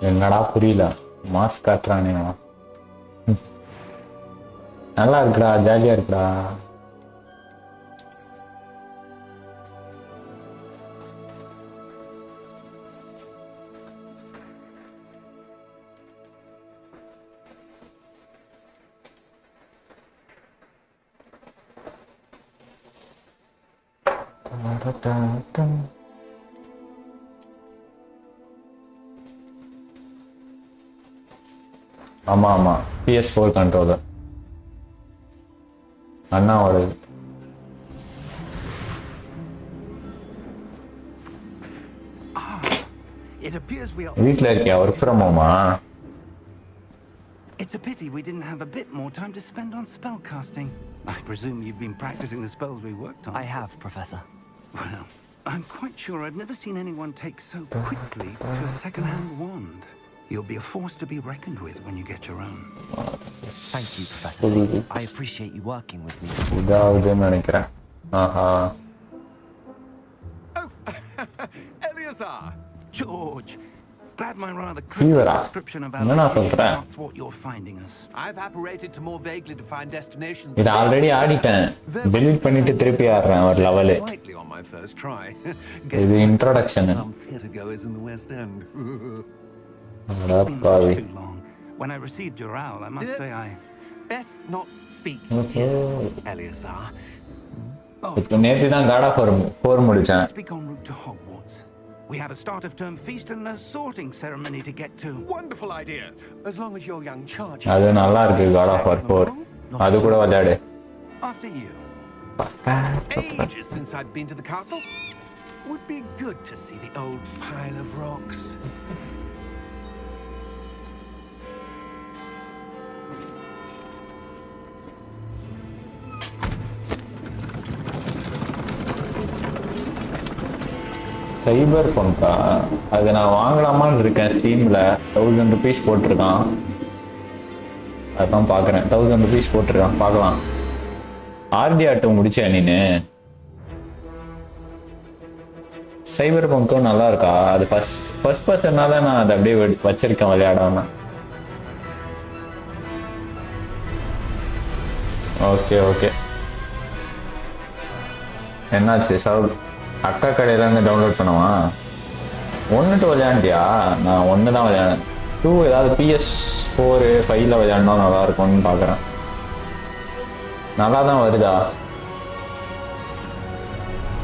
என்னடா புரியல மாஸ்க் காட்டுறானே நல்லா இருக்குடா ஜாலியா இருக்குடா ஆமா ஆமா PS4 கண்ட்ரோலர் அண்ணாவோட வீட்ல இருக்கியா ஒர்க் ஃப்ரம் ஹோமா It's a pity we didn't have a bit more time to spend on spell casting. I presume you've been practicing the spells we worked on. I have, Professor. Well, I'm quite sure I've never seen anyone take so quickly to a second-hand wand. You'll be a force to be reckoned with when you get your own. Thank you, Professor Fig. I appreciate you working with me. Oh, Eleazar! George! Glad my rather cryptic description of our location not what you're finding us. I've apparated to more vaguely defined destinations. இது already ஆடிட்டேன் delete பண்ணிட்டு திருப்பி ஆடுறேன் ஒரு level Slightly on my first try. இது introduction Some theater goers in the West End. It's been much too long. When I received your owl, I must say I Best not speak here, Eleazar. இப்போ நேத்து தான் God of War 4 முடிச்சேன் speak en route to Hogwarts. We have a start of term feast and a sorting ceremony to get to. Wonderful idea. As long as your young charge. அது நல்லா இருக்கு God of War 4 அது கூட விளையாடு After you. Ages since I'd been to the castle. Would be good to see the old pile of rocks. சைபர் பங்கா அது நான் வாங்கலாமான்னு இருக்கேன் ஸ்டீம்ல 1000 rupees போட்டிருக்கான் அதான் பாக்குறேன் 1000 rupees போட்டிருக்கான் பார்க்கலாம் RDR2 முடிச்சா நீனு சைபர் பங்கும் நல்லா இருக்கா அது ஃபர்ஸ்ட் பர்சனால நான் அதை அப்படியே வச்சிருக்கேன் விளையாடாம ஓகே ஓகே என்னாச்சு அக்கா கடையில இருந்து டவுன்லோட் பண்ணுவா 1 விளையாண்டியா நான் 1 தான் விளையாடேன் 2 ஏதாவது PS4 5ல விளையாடினா நல்லா இருக்கும்னு பாக்குறேன் நல்லா தான் வருதா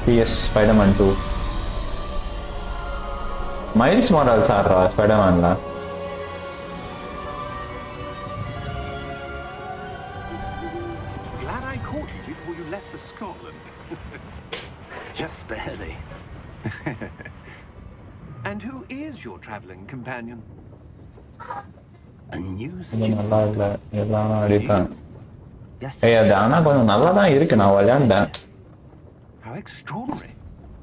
PS Spider-Man 2 மைல்ஸ் மாரல்ஸ் ஆடுறா ஸ்பைடர்மேன்ல Glad I caught you before you left for Scotland. Just barely. And who is your traveling companion? A new நல்லா இல்ல எல்லாம் அடித்தான் Yes. ஏய் அது ஆனா கொஞ்சம் நல்லா தான் இருக்கு நான் விளையாண்டேன் How extraordinary.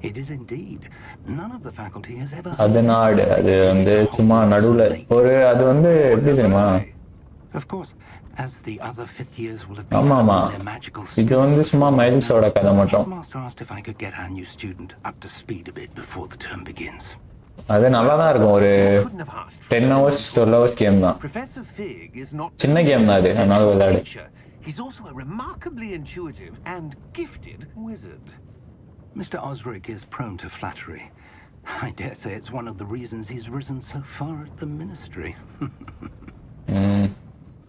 It is indeed. None of the faculty has ever. அது நாடு அது வந்து சும்மா நடுவுல ஒரு அது வந்து எப்படி தெரியுமா Of course, as the other fifth years will have ஆமா ஆமா been their magical இது வந்து சும்மா மைல்ஸோட கதை மட்டும் Master asked if I could get our new student up to speed a bit before the term begins. அது நல்லா தான் இருக்கும் ஒரு 10 hours 12 hours கேம் தான் Professor Fig is not சின்ன கேம் தான் அது அதனால விளையாடு He's also a remarkably intuitive and gifted wizard. Mr. Osric is prone to flattery. I dare say it's one of the reasons he's risen so far at the ministry.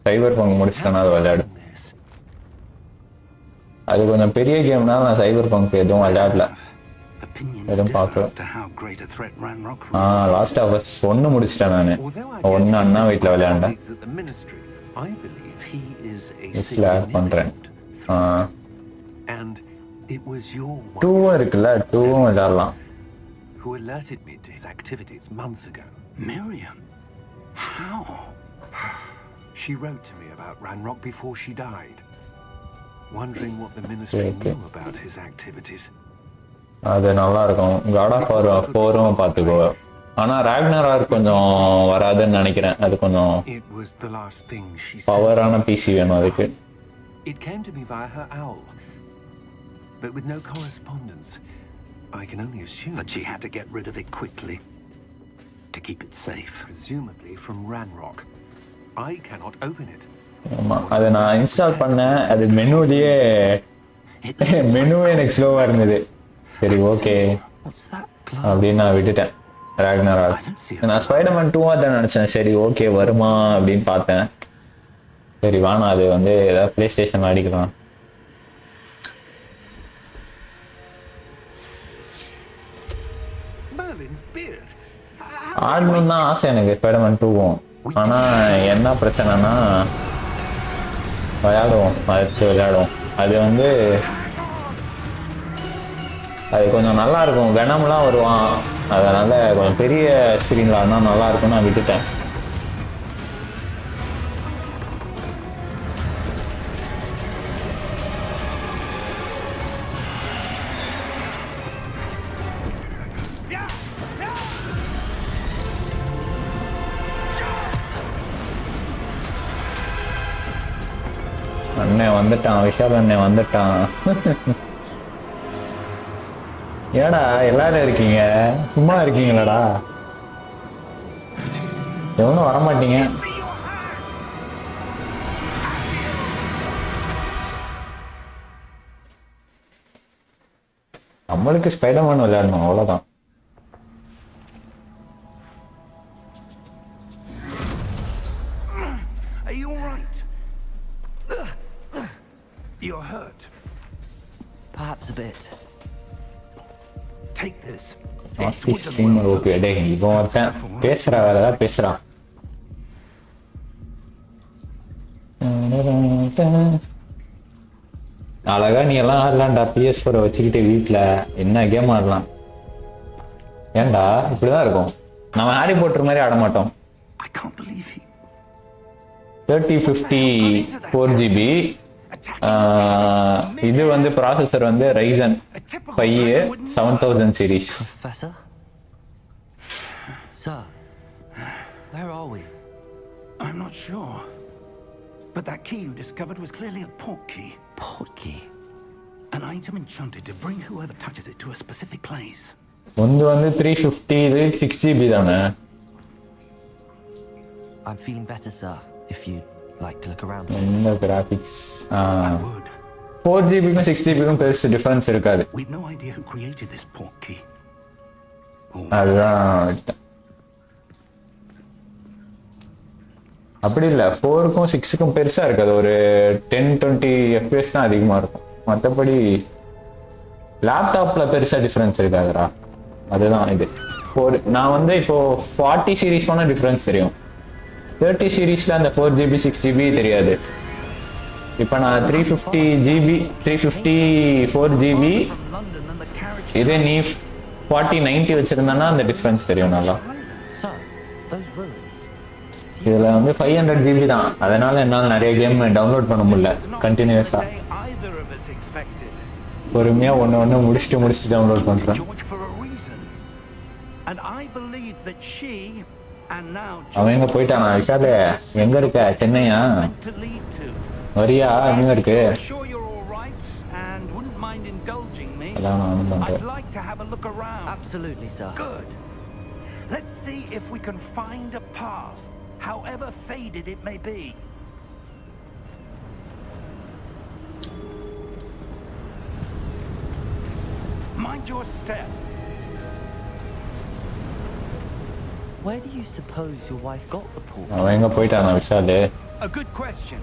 Cyberpunk முடிச்சிட்டேன்னா அது விளையாடு அது கொஞ்சம் பெரிய கேம்னா நான் சைபர் bunk எதுவும் விளையாடல எதுவும் பார்க்கல லாஸ்ட் ஆஃப் அஸ் 1 முடிச்சிட்டேன் நான் 1 அண்ணா வீட்டில் விளையாண்டேன் லிஸ்ட்ல ஆட் பண்றேன் 2 இருக்குல்ல 2 விளையாடலாம் Who alerted me to his activities months ago. Miriam? How? She wrote to me about Ranrock before she died, wondering what the ministry knew about his activities. அது நல்லா இருக்கும் God of War 4 பாத்துக்கோ ஆனா Ragnarok கொஞ்சம் வராதுன்னு நினைக்கிறேன் அது கொஞ்சம் பவரான பிசி வேணும் அதுக்கு It came to me via her owl, but with no correspondence. I can only assume that she had to get rid of it quickly. to keep it safe. Presumably from Ranrock. I cannot open it. ஆமா அதை நான் install பண்ணேன், அது மெனுலயே மெனுவே எனக்கு ஸ்லோவா இருந்தது. சரி okay What's that glow? அப்படின்னு நான் விட்டுட்டேன். ராக்னராக் நான் ஸ்பைடர்மேன் 2 தான் நினைச்சேன். சரி ஓகே வருமா அப்படின்னு பார்த்தேன். சரி வானா அது வந்து ஏதாவது பிளே ஸ்டேஷன் அடிக்கலாம். Merlin's beard. ஆடணும் தான் ஆசை எனக்கு ஸ்பைடர்மேன் 2வும். ஆனா என்ன பிரச்சனைனா விளையாடுவோம், அடுத்து விளையாடுவோம். அது வந்து அது கொஞ்சம் நல்லா இருக்கும், வெனம்லாம் வருவான், அதனால கொஞ்சம் பெரிய ஸ்க்ரீன்ல ஆடினா நல்லா இருக்கும்னு நான் விட்டுட்டேன். அண்ணன் வந்துட்டான், விஷால் அண்ணன் வந்துட்டான். ஏடா எல்லாரும் இருக்கீங்க, சும்மா இருக்கீங்களாடா, எவனும் வரமாட்டீங்க. நம்மளுக்கு ஸ்பைடர்மேன் விளையாடணும் அவ்வளவுதான். You're hurt. Perhaps a bit. Take this. Streamer okay. டேய் இவன் ஒருத்தன் பேசுறா, வேற ஏதாவது பேசுறா. அழகா நீ எல்லாம் ஆடலாம்டா PS4 வச்சுக்கிட்டு வீட்டுல என்ன கேம் ஆடலாம். ஏன்டா இப்படிதான் இருக்கும், நம்ம ஹாரி பாட்டர் மாதிரி ஆட மாட்டோம். 3050 4GB. இது வந்து ப்ராசஸர் வந்து Ryzen 5 7000 series. Professor? Sir, where are we? I'm not sure. But that key you discovered was clearly a port key. Port key? An item enchanted to bring whoever touches it to a specific place. ஒன்று வந்து 350, இது 6GB தானே. I'm feeling better, sir. If you'd like to look around. இந்த graphics 4GBக்கும் 6GBக்கும் பெருசு difference இருக்காது. We've no idea who created this port key. அதுதான் அப்படி இல்லை, 4க்கும் 6க்கும் பெருசா இருக்காது, ஒரு 10-20 FPS தான் அதிகமா இருக்கும். மற்றபடி லேப்டாப்ல பெருசா டிஃபரன்ஸ் இருக்காதுடா. அதுதான் இது. நான் வந்து இப்போ 40 சீரீஸ் போன டிஃபரன்ஸ் தெரியும், 30 சீரீஸ்ல அந்த 4GB 6GB தெரியாது. இப்போ நான் 350GB 350 4GB, இதே நீ 4090 வச்சிருந்தனா அந்த டிஃபரன்ஸ் தெரியும் நல்லா. இதுல வந்து 500GB தான், அதனால என்னால நிறைய கேம் டவுன்லோட் பண்ண முடியல கண்டினியூஸா. பொறுமையா ஒண்ணு முடிச்சுட்டு டவுன்லோட் பண்றேன். அவன் எங்க போயிட்டானா? விஷாலு எங்க இருக்க? சென்னையா? வரியா? எங்க இருக்கு? அதான் நானும் பண்றேன். Absolutely, sir. Good. Let's see if we can find a path, however faded it may be. Mind your step. Where do you suppose your wife got the port? அவன் எங்க போயிட்டானா Vishal? A good question.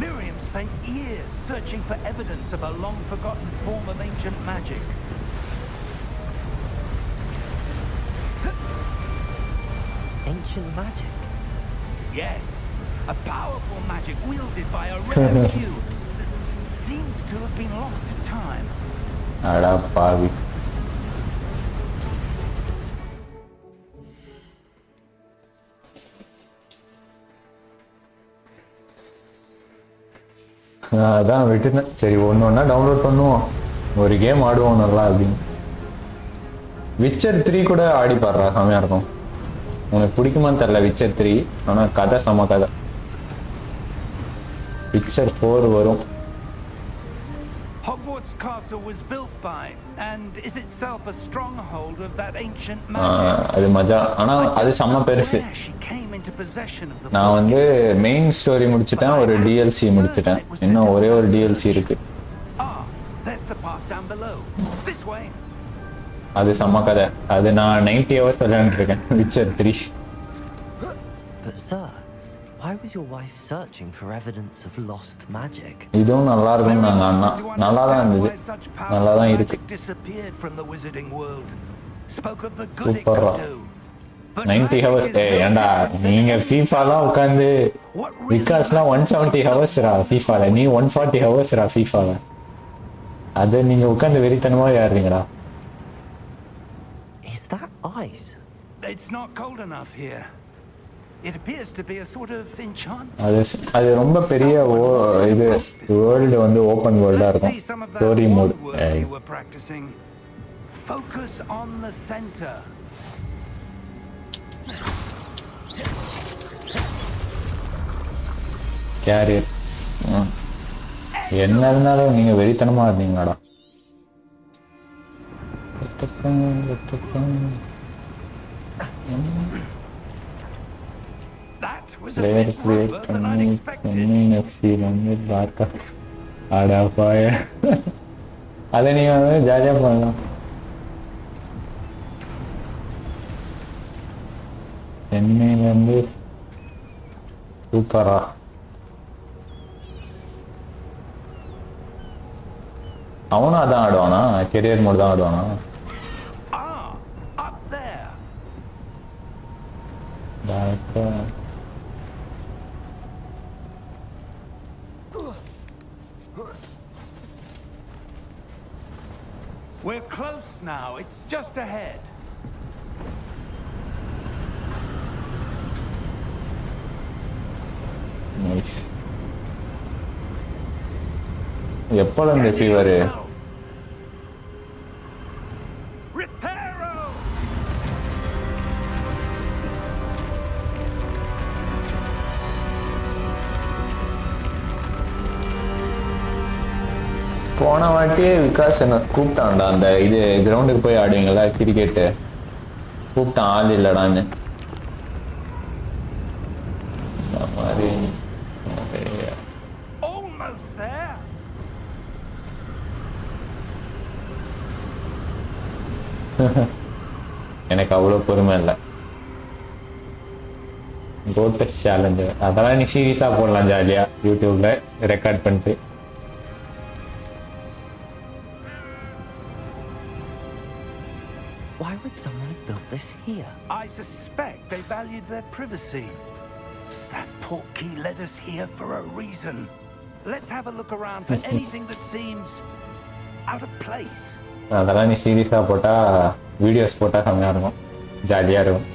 Miriam spent years searching for evidence of a long-forgotten form of ancient magic. Ancient magic? Yes, a powerful magic wielded by a rare few that seems to have been lost to time. அடா பாவி. அதான் விட்டுனேன். சரி ஒன்னொன்னா download பண்ணுவோம், ஒரு game ஆடுவோம் நல்லா அப்படின்னு. விச்சர் 3 கூட ஆடி பாடுறா, செமையா இருக்கும். உனக்கு பிடிக்குமான்னு தெரியல விச்சர் 3, ஆனா கதை செம கதை. விச்சர் 4 வரும். Hogwarts Castle was built by, and is itself a stronghold of that ancient magic. அது மஜா. ஆனா அது செம்ம பெருசு. She came into possession of the நான் வந்து மெயின் ஸ்டோரி முடிச்சிட்டேன், ஒரு DLC முடிச்சிட்டேன். இன்னும் ஒரே ஒரு DLC இருக்கு. There's the path down below. This way. அது செம்ம கதை. அது நான் 90 hours விளையாண்டுட்டு இருக்கேன். Witcher 3. But sir, why was your wife searching for evidence of lost magic? இதுவும் நல்லா இருக்கும் நாங்க அண்ணா. நல்லா தான் இருந்தது. நல்லா தான் இருக்கு. Disappeared from the wizarding world. Spoke of the good it Super. could do. 90 hours. ஏண்டா நீங்க ஃபீஃபாலாம் உட்கார்ந்து விகாஸ்லாம் 170 ஹவர்ஸ்ரா ஃபீஃபால. நீ 140 ஹவர்ஸ்ரா ஃபீஃபால. அது நீங்க உட்கார்ந்து வெறித்தனமா யாருங்கடா? Is that ice? It's not cold enough here. It appears to be a sort of enchantment. அது ரொம்ப பெரிய இது வேர்ல்ட் வந்து ஓபன் வேர்ல்டா இருக்கும். Story mode. You were practicing. Focus on the center. Career. என்ன இருந்தாலும் நீங்க வெறித்தனமா இருந்தீங்களாடா? That was a bit rougher than I'd expected. அதை நீங்க வந்து ஜாலியா பண்ணலாம். சென்னையில இருந்து சூப்பரா. அவனும் அதான் ஆடுவானா? கெரியர் மோட் தான் ஆடுவானா? Up there. We're close now. It's just ahead. Nice. எப்போல இந்த ஃபீவர்? போன வாட்டியே விகாஸ் என்ன கூப்பிட்டான்டா, அந்த இது கிரவுண்டுக்கு போய் ஆடுவீங்களா கிரிக்கெட்டு, கூப்பிட்டான் ஆள் இல்லடான்னு. இந்த மாதிரி எனக்கு அவ்வளோ பொறுமை இல்லை. கோட்டஸ் சேலஞ்சு அதெல்லாம் நீ சீரியஸா போடலாம் ஜாலியா யூடியூப்ல ரெக்கார்ட் பண்ணிட்டு. Why would someone have built this here? I suspect they valued their privacy. That portkey led us here for a reason. Let's have a look around for anything that seems out of place. அதெல்லாம் நீ சீரியஸா போட்டா videos போட்டா செம்மையா இருக்கும், ஜாலியா இருக்கும்.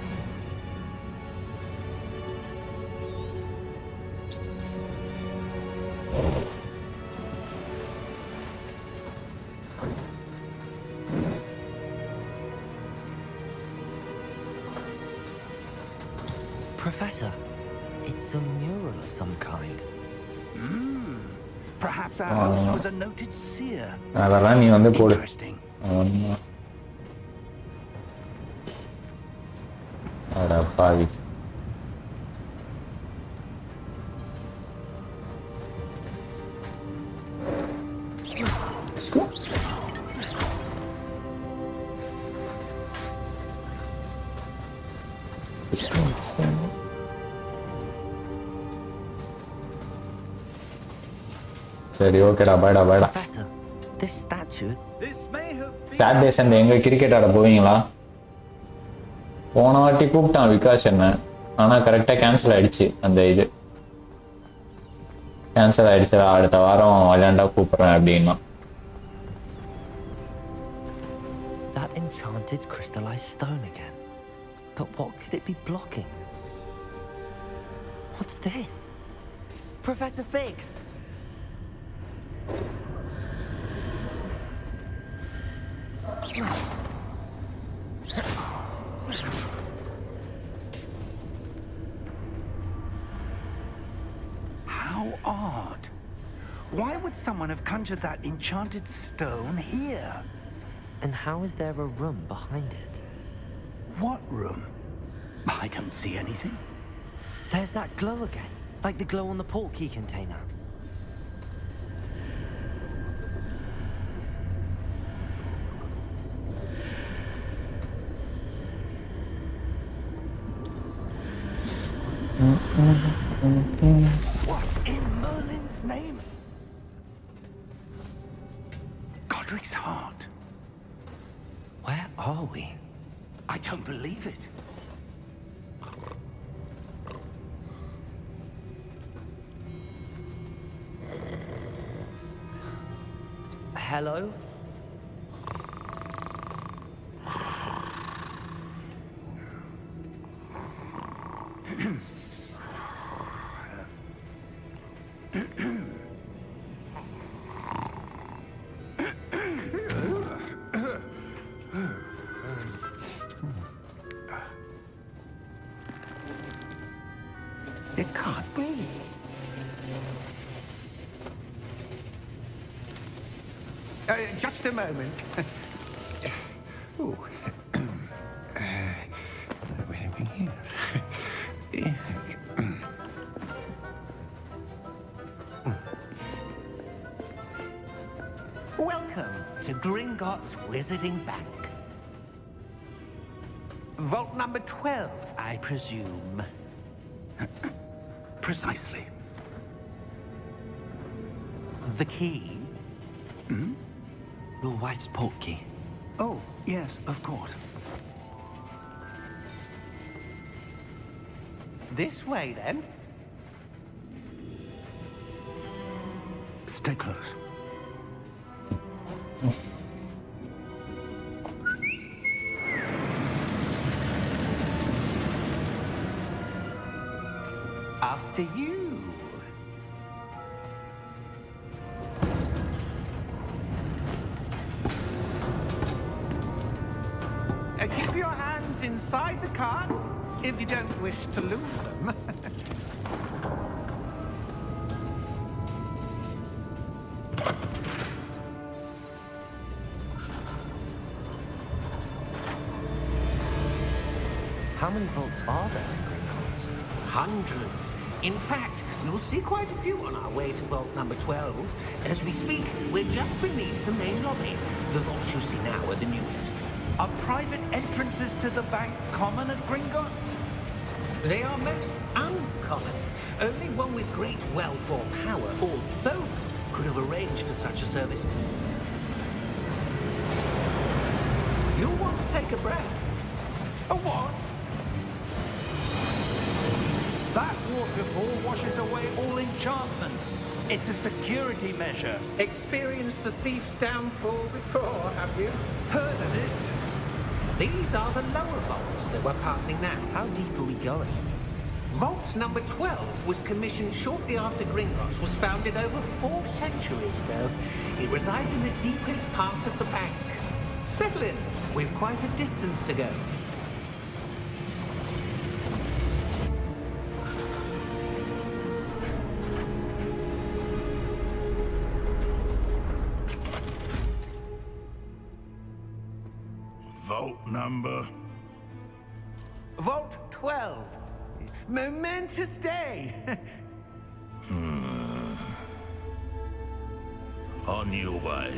Professor, it's a mural of some kind. Perhaps our host was a noted seer. அதெல்லாம் நீ வந்து போடு. Interesting. அட பாவி. Let's go. சரி ஓகேடா, பாய்டா பாய்டா. Professor, this statue. This may have been Saturday Sunday எங்க கிரிக்கெட் ஆட போவீங்களா? போன வாட்டி கூப்பிட்டான் விகாஷ் என்ன, ஆனா கரெக்டா கேன்சல் ஆயிடுச்சு. அந்த இது கேன்சல் ஆயிடுச்சு, அடுத்த வாரம் விளையாண்டா கூப்பிடுறேன் அப்படின்னா. That enchanted crystallized stone again. But what could it be blocking? What's this? Professor Fig! How odd. Why would someone have conjured that enchanted stone here? And how is there a room behind it? What room? I don't see anything. There's that glow again, like the glow on the portkey container. What in Merlin's name? Godric's heart. Where are we? I don't believe it. Hello? It can't be. Just a moment. Ooh. Where are we here? Welcome to Gringotts Wizarding Bank. Vault number 12, I presume. Precisely. The key? Hmm? Your wife's portkey. Oh, yes, of course. This way, then. Stay close. After you. Keep your hands inside the cart if you don't wish to lose them. How many vaults are there in Gringotts? Hundreds. In fact, you'll see quite a few on our way to vault number 12. As we speak, we're just beneath the main lobby. The vaults you see now are the newest. Are private entrances to the bank common at Gringotts? They are most uncommon. Only one with great wealth or power, or both, could have arranged for such a service. You'll want to take a breath. A what? That waterfall washes away all enchantments. It's a security measure. Experienced the thief's downfall before, have you? Heard of it? These are the lower vaults that we're passing now. How deep are we going? Vault number 12 was commissioned shortly after Gringotts was founded over 4 centuries ago. It resides in the deepest part of the bank. Settle in. We've quite a distance to go. Vault number? Vault 12. Momentous day. On your way.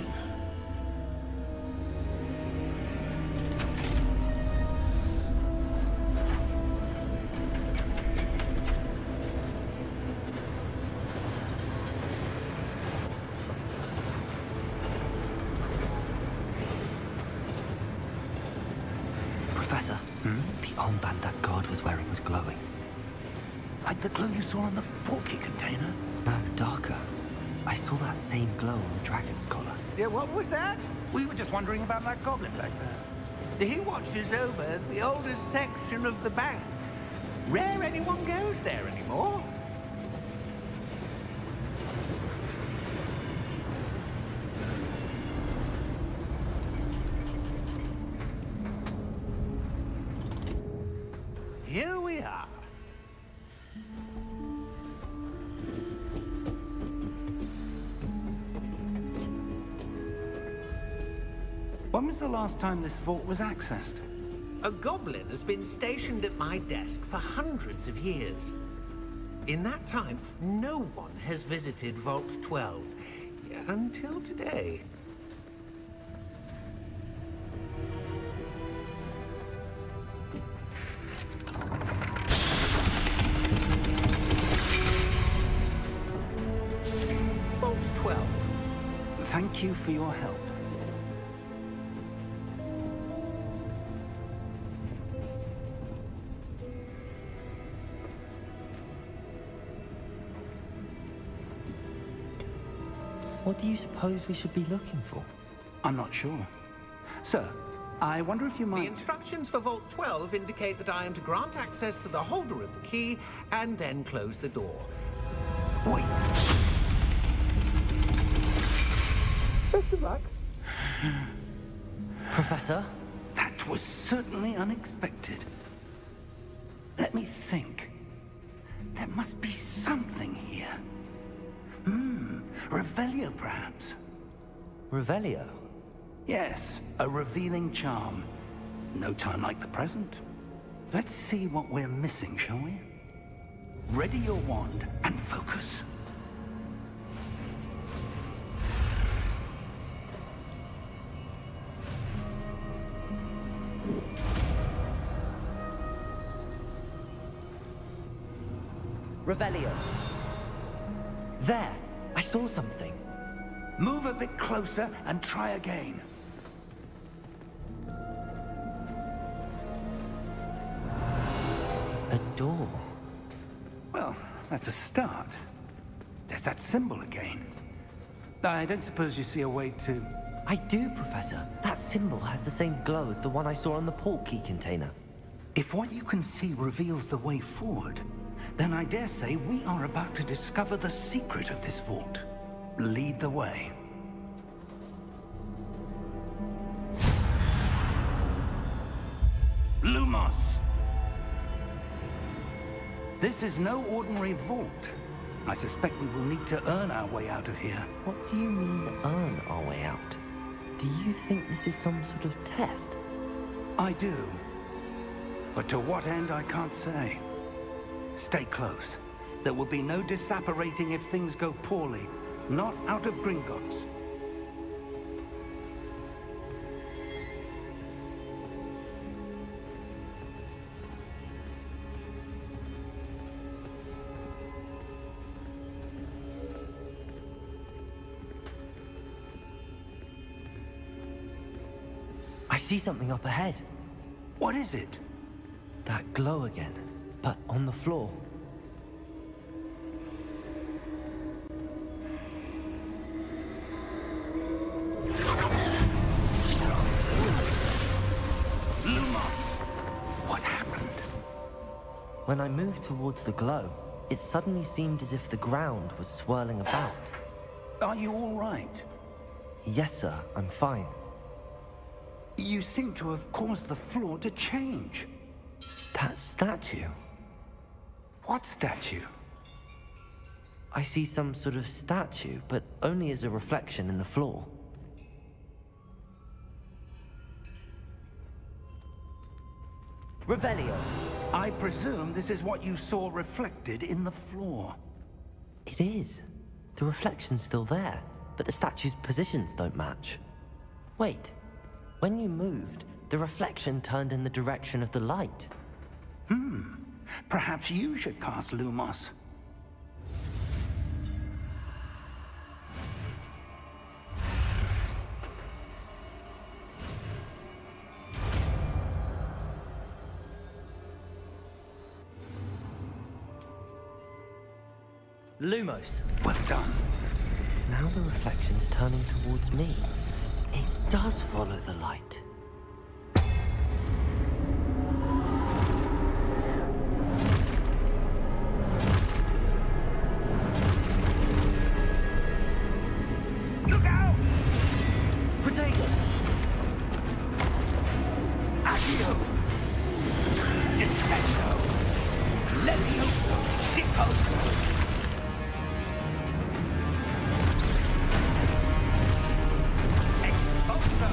Professor, the armband that guard was wearing was glowing. Like the glow you saw on the portkey container? No, darker. I saw that same glow on the dragon's collar. Yeah, what was that? We were just wondering about that goblin back there. He watches over the oldest section of the bank. Rare anyone goes there anymore. Here we are. When was the last time this vault was accessed? A goblin has been stationed at my desk for hundreds of years. In that time, no one has visited Vault 12, until today. Vault 12. Thank you for your help. What do you suppose we should be looking for? I'm not sure. Sir, I wonder if you The might... instructions for Vault 12 indicate that I am to grant access to the holder of the key and then close the door. Wait! Best of luck. Professor? That was certainly unexpected. Let me think. There must be something here. Revelio, perhaps? Revelio? Yes, a revealing charm. No time like the present. Let's see what we're missing, shall we? Ready your wand and focus. Revelio. There! I saw something. Move a bit closer and try again. A door. Well, that's a start. There's that symbol again. I don't suppose you see a way to... I do, Professor. That symbol has the same glow as the one I saw on the port key container. If what you can see reveals the way forward, then I dare say we are about to discover the secret of this vault. Lead the way. Lumos! This is no ordinary vault. I suspect we will need to earn our way out of here. What do you mean, earn our way out? Do you think this is some sort of test? I do. But to what end, I can't say. Stay close. There will be no disapparating if things go poorly. Not out of Gringotts. I see something up ahead. What is it? That glow again, but on the floor. What happened? When I moved towards the glow, it suddenly seemed as if the ground was swirling about. Are you all right? Yes, sir, I'm fine. You seem to have caused the floor to change. That statue. What statue? I see some sort of statue, but only as a reflection in the floor. Revelio. I presume this is what you saw reflected in the floor. It is. The reflection's still there, but the statue's positions don't match. Wait. When you moved, the reflection turned in the direction of the light. Perhaps you should cast Lumos. Lumos. Well done. Now the reflection's turning towards me. It does follow the light. Look out! Potato! Accio! Descendo! Levioso! Deposo! Expulso!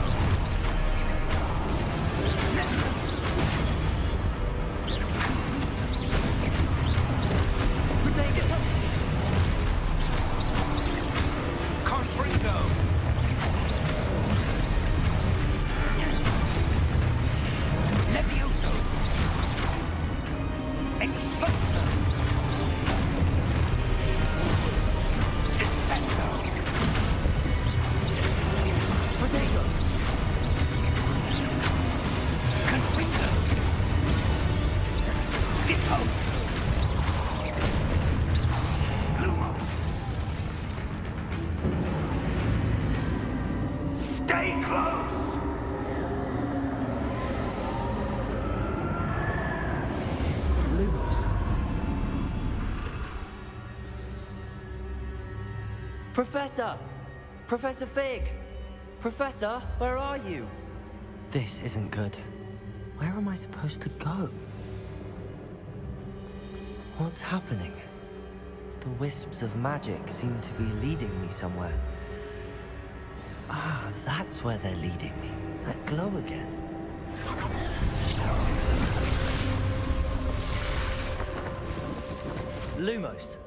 Professor! Professor Fig! Professor, where are you? This isn't good. Where am I supposed to go? What's happening? The wisps of magic seem to be leading me somewhere. Ah, that's where they're leading me. That glow again. Lumos.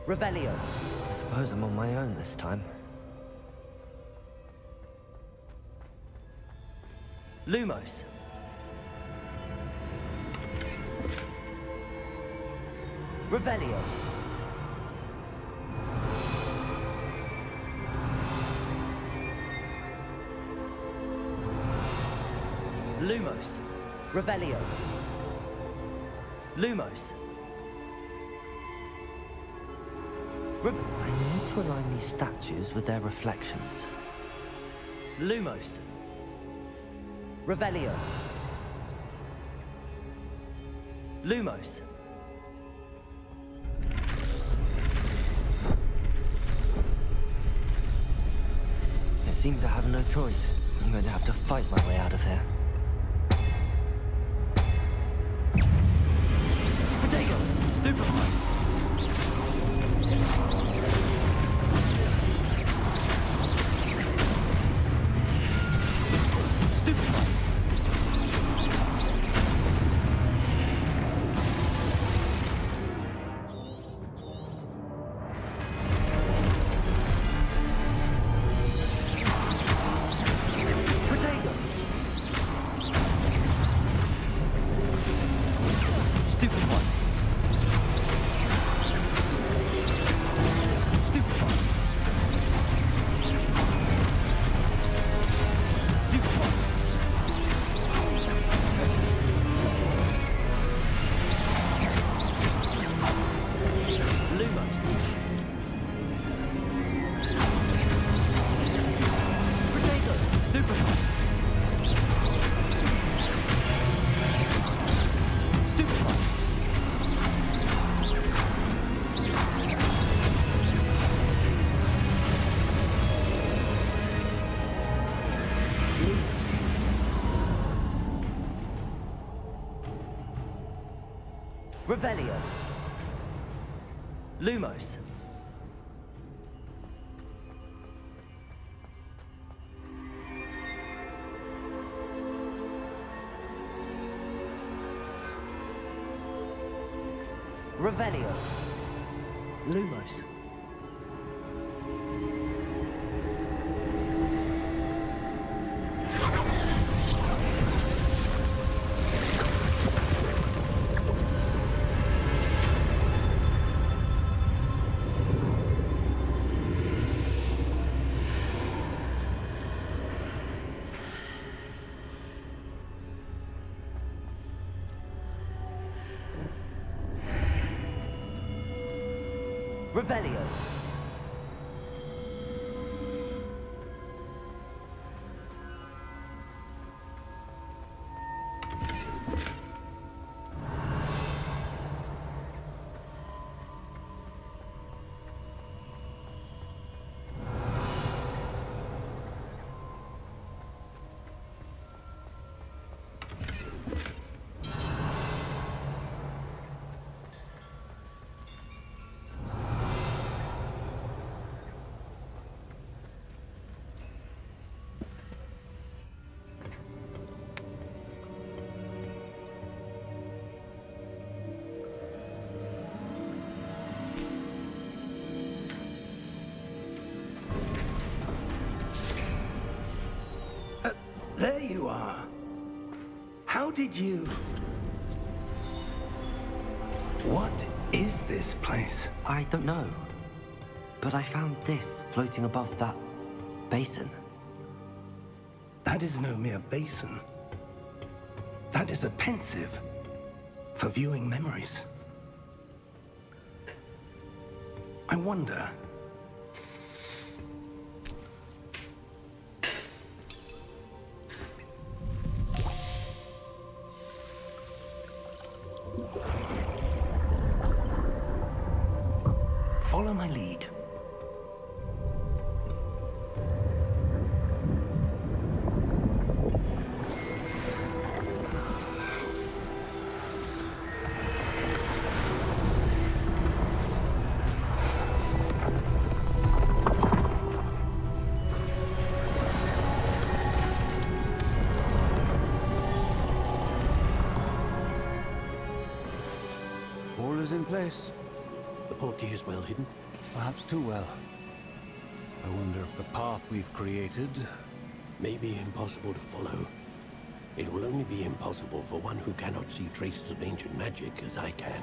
Revelio. I suppose I'm on my own this time. Lumos. Revelio. Lumos. Revelio. Lumos. I need to align these statues with their reflections. Lumos. Revelio. Lumos. It seems I have no choice. I'm going to have to fight my way out of here. Potato! Stupefy! Stupefy! Revelio. Lumos. Revelio. Lumos. Revelio. There you are. How did you... What is this place? I don't know. But I found this floating above that basin. That is no mere basin. That is a pensive for viewing memories. I wonder... Follow my lead. All is in place. The portkey is well hidden. Perhaps too well. I wonder if the path we've created... May be impossible to follow. It will only be impossible for one who cannot see traces of ancient magic as I can.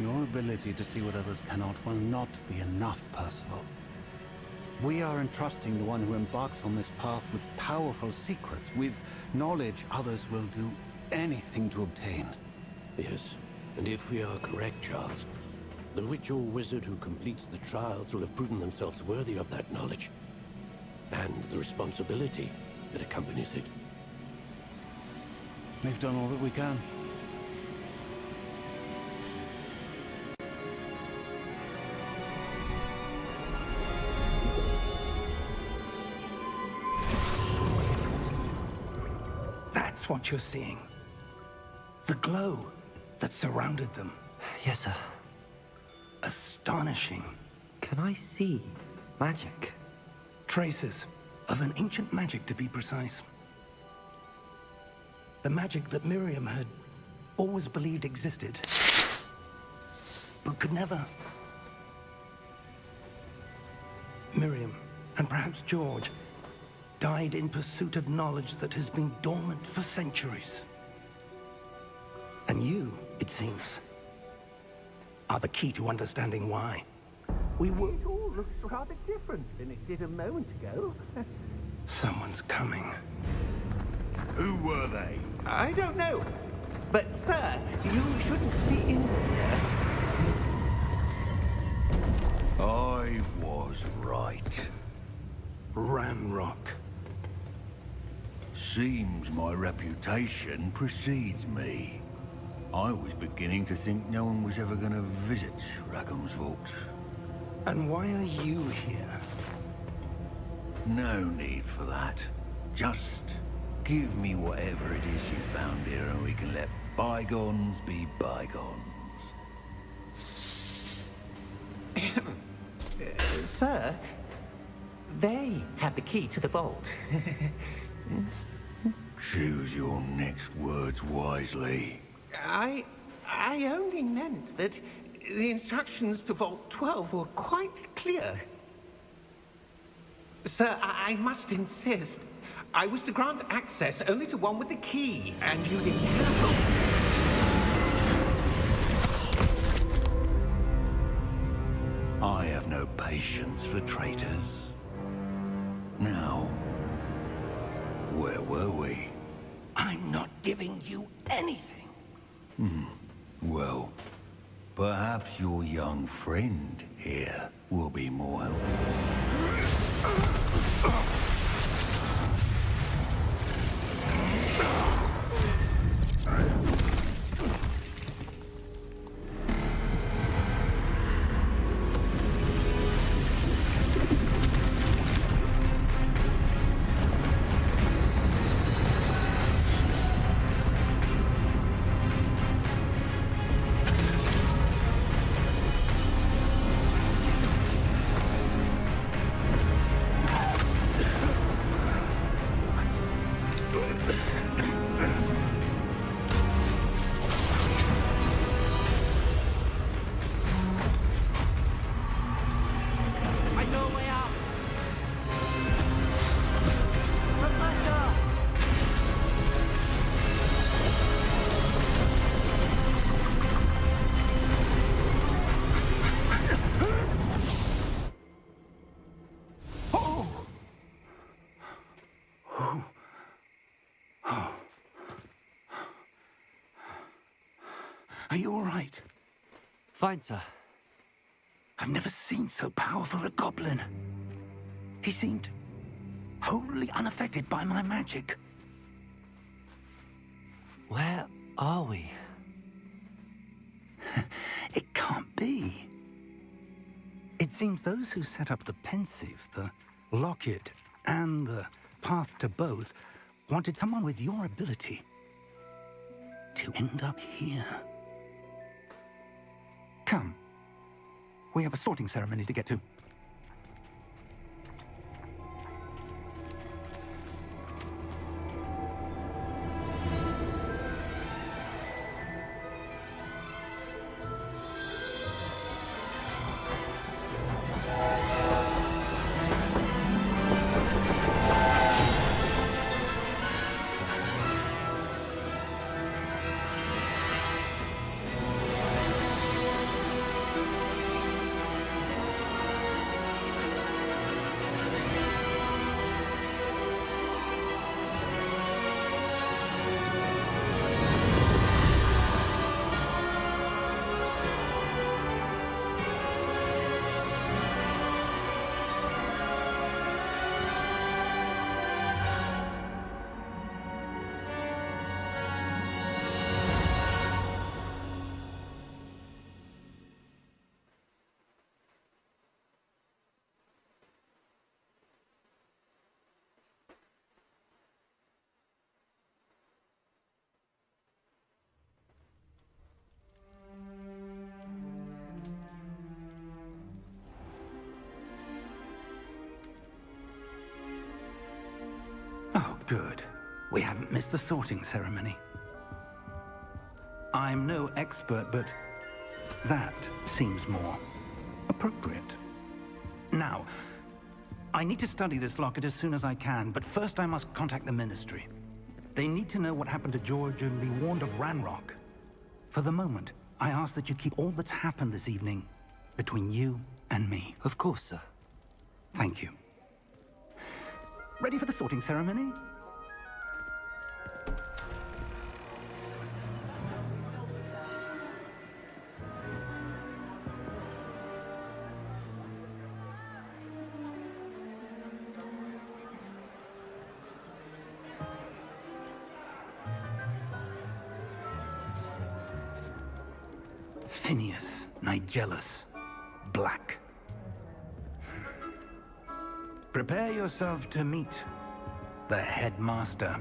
Your ability to see what others cannot will not be enough, Percival. We are entrusting the one who embarks on this path with powerful secrets, with knowledge others will do anything to obtain. Yes, and if we are correct, Charles, the witch or wizard who completes the trials will have proven themselves worthy of that knowledge, and the responsibility that accompanies it. We've done all that we can. That's what you're seeing. The glow that surrounded them. Yes, sir. Astonishing. Can I see magic? Traces of an ancient magic, to be precise. The magic that Miriam had always believed existed, but could never. Miriam, and perhaps George, died in pursuit of knowledge that has been dormant for centuries. And you, it seems, are the key to understanding why. We were... It all looks rather different than it did a moment ago. Someone's coming. Who were they? I don't know. But, sir, you shouldn't be in here. I was right. Ranrock. Seems my reputation precedes me. I was beginning to think no one was ever going to visit Rackham's vault. And why are you here? No need for that. Just give me whatever it is you found here and we can let bygones be bygones. Sir, they have the key to the vault. Choose your next words wisely. I only meant that the instructions to Vault 12 were quite clear. Sir, I must insist. I was to grant access only to one with the key, and you didn't have it. I have no patience for traitors. Now, where were we? I'm not giving you anything. Well, perhaps your young friend here will be more helpful. I know a way out. Professor! Are you all right? Fine, sir. I've never seen so powerful a goblin. He seemed wholly unaffected by my magic. Where are we? It can't be. It seems those who set up the pensive, the locket, and the path to both wanted someone with your ability to end up here. Come. We have a sorting ceremony to get to. Oh, good. We haven't missed the sorting ceremony. I'm no expert, but that seems more appropriate. Now, I need to study this locket as soon as I can, but first I must contact the Ministry. They need to know what happened to George and be warned of Ranrock. For the moment, I ask that you keep all that's happened this evening between you and me. Of course, sir. Thank you. Ready for the sorting ceremony? Phineas, Nigellus, Black. Prepare yourself to meet the headmaster.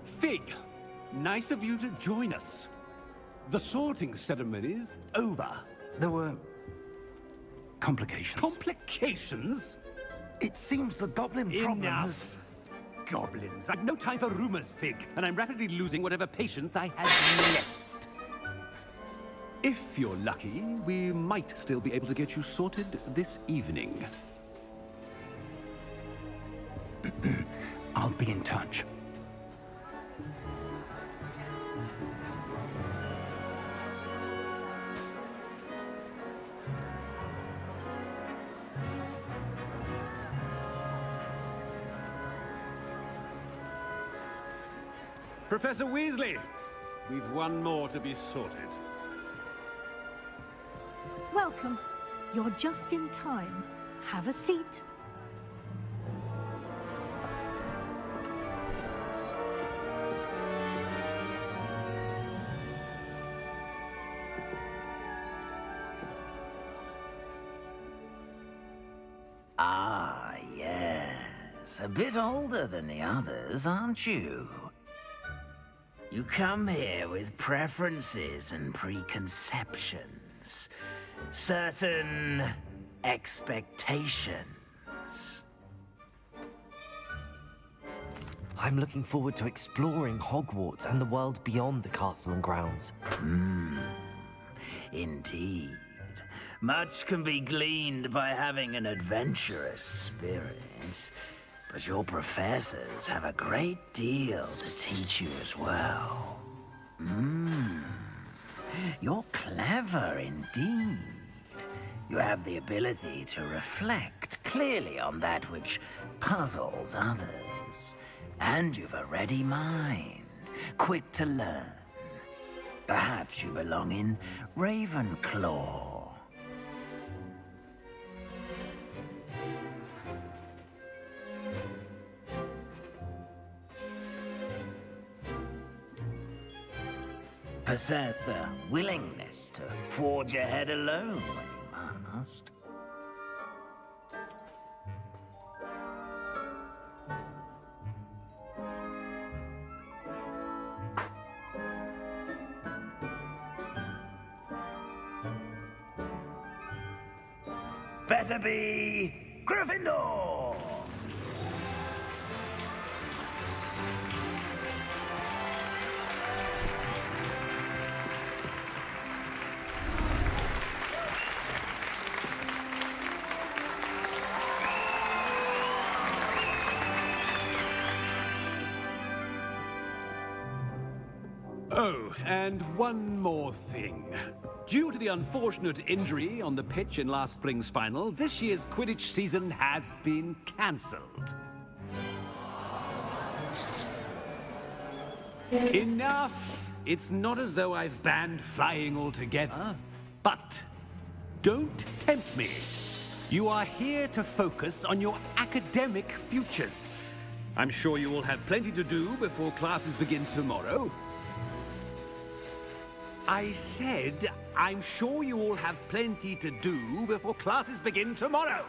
Fig, nice of you to join us. The sorting ceremony's over. There were complications. Complications? It seems the goblin problem Enough. Goblins. I've no time for rumors, Fig, and I'm rapidly losing whatever patience I had left. If you're lucky, we might still be able to get you sorted this evening. I'll be in touch. Professor Weasley, we've one more to be sorted. Welcome. You're just in time. Have a seat. Ah, yes. A bit older than the others, aren't you? You come here with preferences and preconceptions. Certain expectations. I'm looking forward to exploring Hogwarts and the world beyond the castle and grounds. Indeed. Much can be gleaned by having an adventurous spirit. But your professors have a great deal to teach you as well. You're clever indeed. You have the ability to reflect clearly on that which puzzles others. And you've a ready mind, quick to learn. Perhaps you belong in Ravenclaw. possess a willingness to forge ahead alone when you must. Better be Gryffindor! Oh, and one more thing. Due to the unfortunate injury on the pitch in last spring's final, this year's Quidditch season has been cancelled. Enough! It's not as though I've banned flying altogether, but don't tempt me. You are here to focus on your academic futures. I'm sure you will have plenty to do before classes begin tomorrow. I said, I'm sure you all have plenty to do before classes begin tomorrow.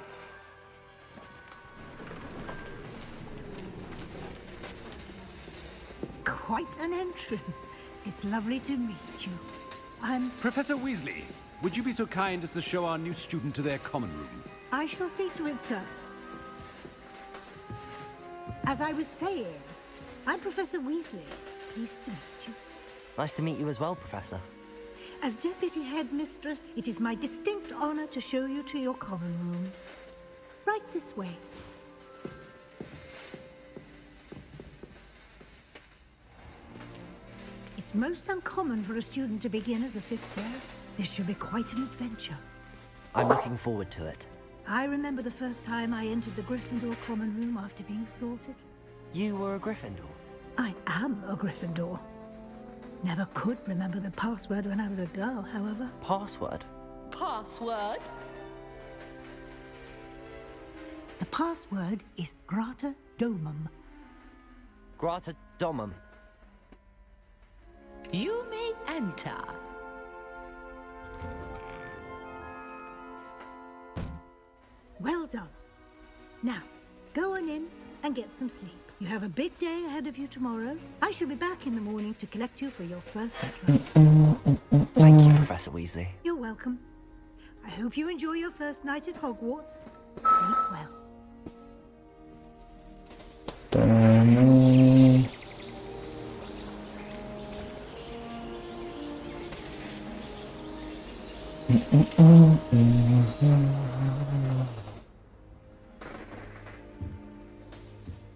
Quite an entrance. It's lovely to meet you. I'm... Professor Weasley, would you be so kind as to show our new student to their common room? I shall see to it, sir. As I was saying, I'm Professor Weasley. Pleased to meet you. Nice to meet you as well, Professor. As Deputy Headmistress, it is my distinct honor to show you to your common room. Right this way. It's most uncommon for a student to begin as a fifth year. This should be quite an adventure. I'm looking forward to it. I remember the first time I entered the Gryffindor common room after being sorted. You were a Gryffindor? I am a Gryffindor. Never could remember the password when I was a girl, however. Password? Password? The password is Grata Domum. Grata Domum. You may enter. Well done. Now, go on in and get some sleep. You have a big day ahead of you tomorrow. I shall be back in the morning to collect you for your first class. Thank you, Professor Weasley. You're welcome. I hope you enjoy your first night at Hogwarts. Sleep well.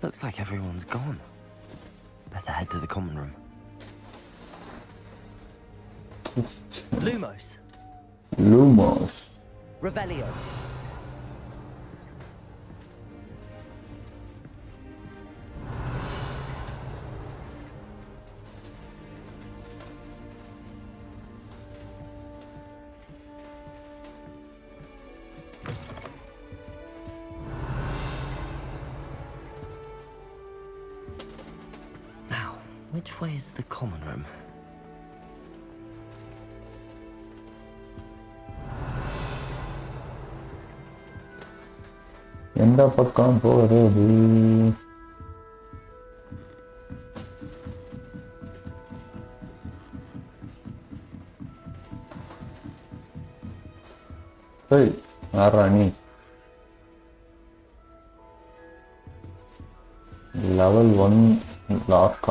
Looks like everyone's gone. Better head to the common room. Lumos. Lumos. Revelio. Which way is the common room? எந்த பக்கம் போறது? Hey, Marana. Level 1 lock.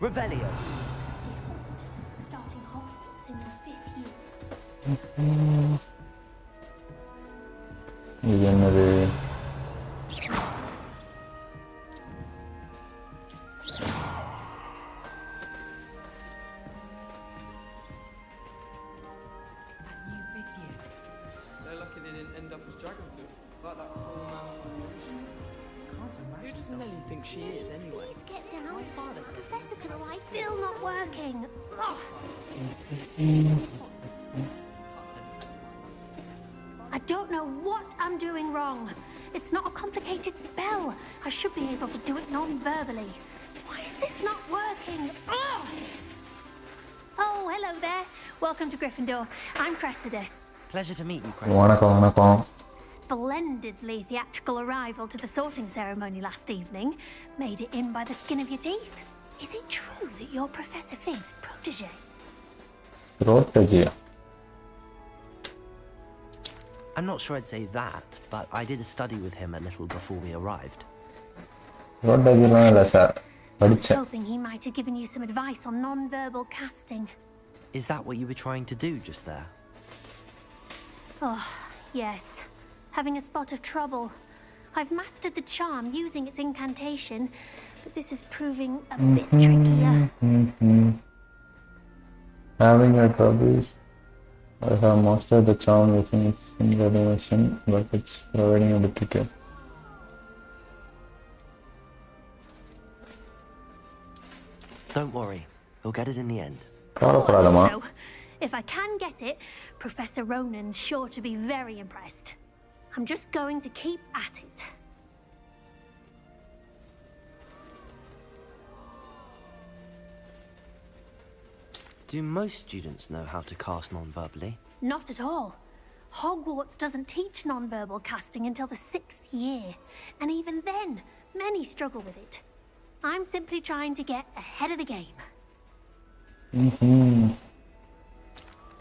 Revelio. Starting Hogwarts in your 5th year. இது என்னது? They're lucky they didn't end up as dragon food. Like that poor man on the ocean. Who does Nelly think she is, anyway? Please get down. Professor can arrive. Still not working. Ugh. I don't know what I'm doing wrong. It's not a complicated spell. I should be able to do it non-verbally. Why is this not working? Ugh. Welcome to Gryffindor. I'm Cressida. Pleasure to meet you, Cressida. வணக்கம். Splendidly theatrical arrival to the sorting ceremony last evening. Made it in by the skin of your teeth. Is it true that you're Professor Fig's protege? Protege. I'm not sure I'd say that, but I did study with him a little before we arrived. Protegeலாம் இல்ல sir. I was படிச்சேன். hoping he might have given you some advice on non-verbal casting. Is that what you were trying to do just there? Oh, yes. Having a spot of trouble. I've mastered the charm using its incantation, but this is proving a bit trickier. Having a trouble. I have mastered the charm using its incantation, but it's providing a bit tricky. Don't worry, we'll get it in the end. கவலைப்படாதம்மா. So, if I can get it, Professor Ronan's sure to be very impressed. I'm just going to keep at it. Do most students know how to cast non-verbally? Not at all. Hogwarts doesn't teach non-verbal casting until the 6th year, and even then, many struggle with it. I'm simply trying to get ahead of the game.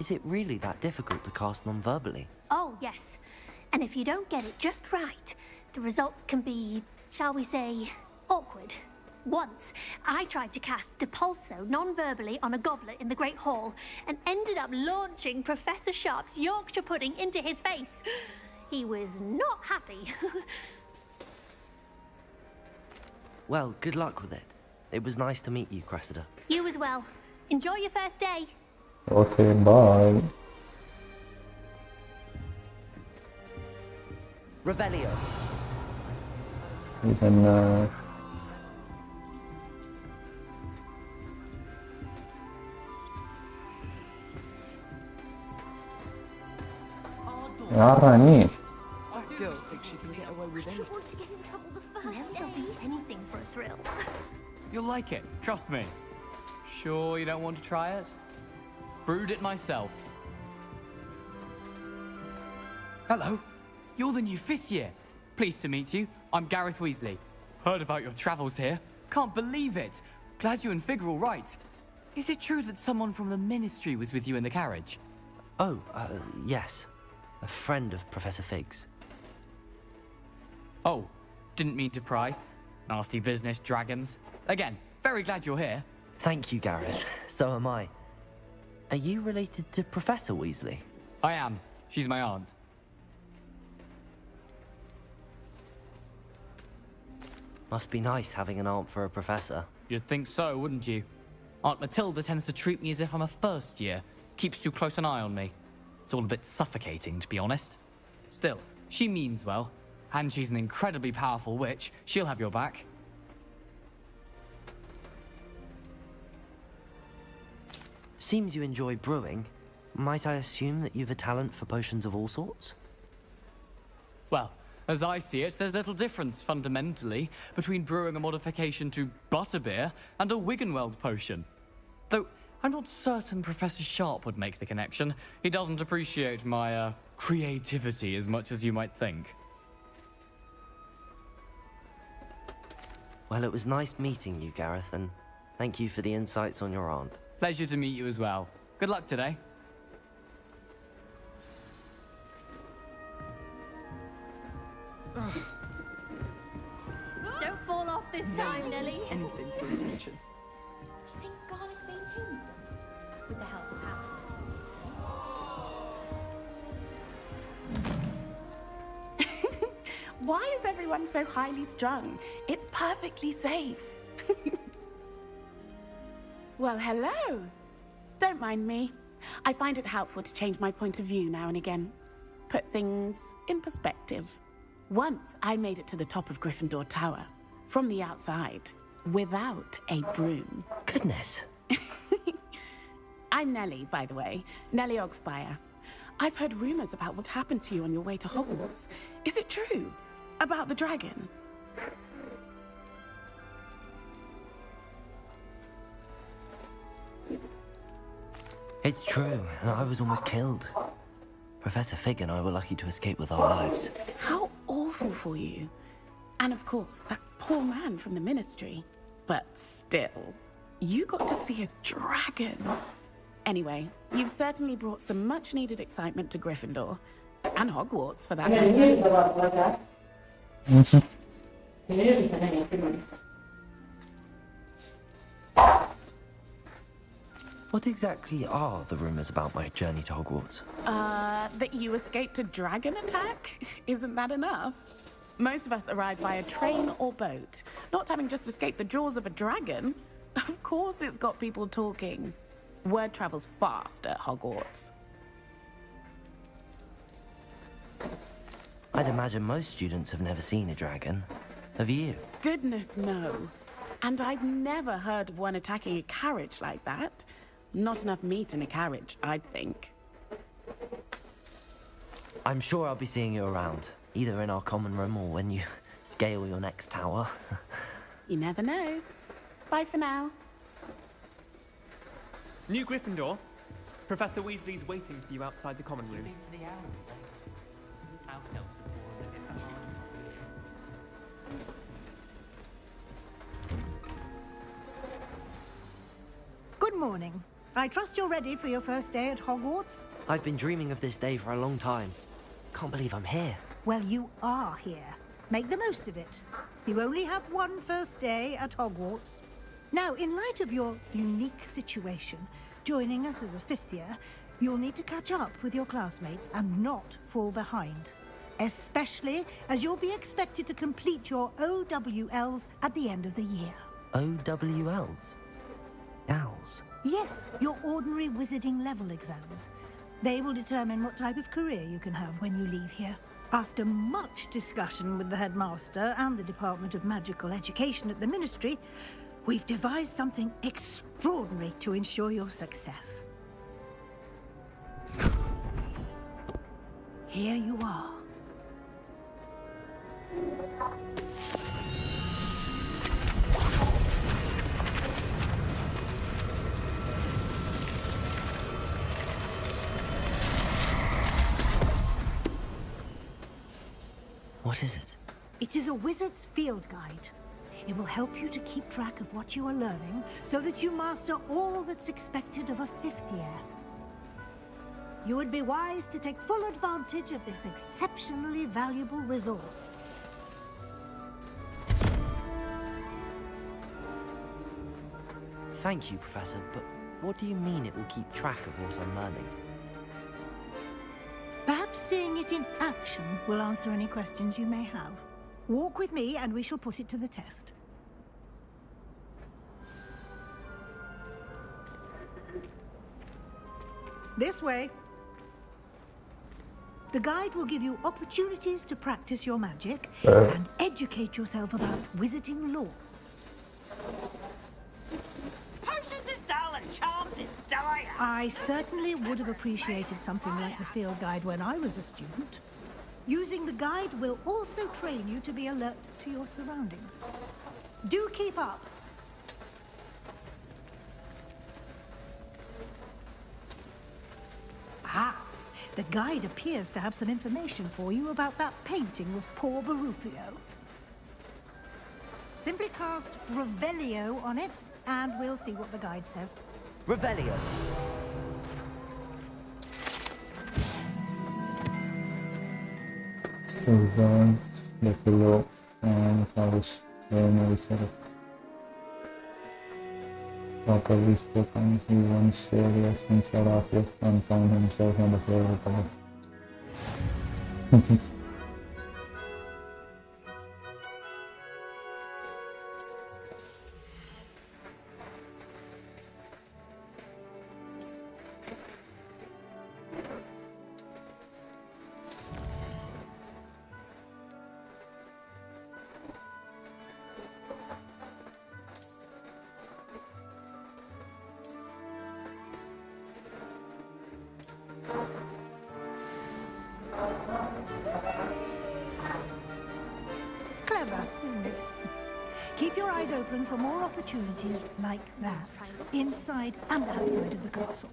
Is it really that difficult to cast non-verbally? Oh, yes. And if you don't get it just right, the results can be, shall we say, awkward. Once, I tried to cast Depulso non-verbally on a goblet in the Great Hall and ended up launching Professor Sharp's Yorkshire pudding into his face. He was not happy. Well, good luck with it. It was nice to meet you, Cressida. You as well. Enjoy your first day. Okay, bye. Revelio. Then யாரா நீ? That girl thinks she can get away with I anything. don't want to get in trouble the first day. They'll do anything for a thrill. You'll like it, trust me. Sure you don't want to try it? Brewed it myself. Hello, you're the new 5th year. Pleased to meet you. I'm Gareth Weasley. Heard about your travels here. Can't believe it. Glad you and Fig are all right. Is it true that someone from the Ministry was with you in the carriage? Oh, yes. A friend of Professor Fig's. Oh, didn't mean to pry. Nasty business, dragons. Again, very glad you're here. Thank you, Gareth. So am I. Are you related to Professor Weasley? I am. She's my aunt. Must be nice having an aunt for a professor. You'd think so, wouldn't you? Aunt Matilda tends to treat me as if I'm a first year. Keeps too close an eye on me. It's all a bit suffocating, to be honest. Still, she means well. And she's an incredibly powerful witch. She'll have your back. Seems you enjoy brewing. Might I assume that you've a talent for potions of all sorts? Well, as I see it, there's little difference, fundamentally, between brewing a modification to butterbeer and a Wiggenweld potion. Though, I'm not certain Professor Sharp would make the connection. He doesn't appreciate my, creativity as much as you might think. Well, it was nice meeting you, Gareth, and thank you for the insights on your aunt. Pleasure to meet you as well. Good luck today. Don't fall off this time, Nelly. Anything for attention. Do you think garlic maintains them? With the help of house. Why is everyone so highly strung? It's perfectly safe. Well, hello. Don't mind me. I find it helpful to change my point of view now and again. Put things in perspective. Once I made it to the top of Gryffindor Tower, from the outside, without a broom. Goodness. I'm Nellie, by the way. Nellie Ogspire. I've heard rumors about what happened to you on your way to Hogwarts. Is it true? About the dragon? It's true, and I was almost killed. Professor Fig and I were lucky to escape with our lives. How awful for you. And of course, that poor man from the Ministry. But still, you got to see a dragon. Anyway, you've certainly brought some much-needed excitement to Gryffindor. And Hogwarts, for that matter. What exactly are the rumors about my journey to Hogwarts? That you escaped a dragon attack? Isn't that enough? Most of us arrive via train or boat, not having just escaped the jaws of a dragon. Of course it's got people talking. Word travels fast at Hogwarts. I'd imagine most students have never seen a dragon. Have you? Goodness, no. And I've never heard of one attacking a carriage like that. Not enough meat in a carriage, I'd think. I'm sure I'll be seeing you around, either in our common room or when you scale your next tower. You never know. Bye for now. New Gryffindor. Professor Weasley's waiting for you outside the common room. Good morning. I trust you're ready for your first day at Hogwarts? I've been dreaming of this day for a long time. Can't believe I'm here. Well, you are here. Make the most of it. You only have one first day at Hogwarts. Now, in light of your unique situation, joining us as a fifth year, you'll need to catch up with your classmates and not fall behind. Especially as you'll be expected to complete your OWLs at the end of the year. OWLs? Owls? Yes, your ordinary wizarding level exams. They will determine what type of career you can have when you leave here. After much discussion with the headmaster and the Department of Magical Education at the Ministry, we've devised something extraordinary to ensure your success. Here you are. What is it? It is a wizard's field guide. It will help you to keep track of what you are learning so that you master all that's expected of a fifth year. You would be wise to take full advantage of this exceptionally valuable resource. Thank you, Professor, but what do you mean it will keep track of what I'm learning? Perhaps seeing it in action will answer any questions you may have. Walk with me and we shall put it to the test. This way. The guide will give you opportunities to practice your magic and educate yourself about wizarding lore. Potions is dull and charms is dire. I certainly would have appreciated something like the field guide when I was a student. Using the guide will also train you to be alert to your surroundings. Do keep up. Ah, the guide appears to have some information for you about that painting of poor Barufio. Simply cast Revelio on it, and we'll see what the guide says. Revelio. Down the pillow and house very properly spoken, he once serious inside office and found himself on the floor of the your eyes open for more opportunities like that, inside and outside of the castle.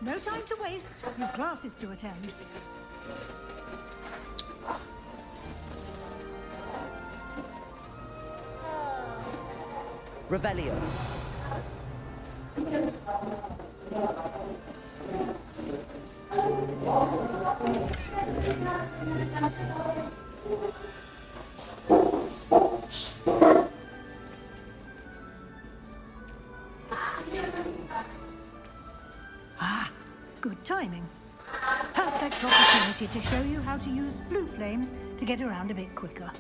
No time to waste. You've classes to attend. Revelio. Ah, good timing. Perfect opportunity to show you how to use blue flames to get around a bit quicker.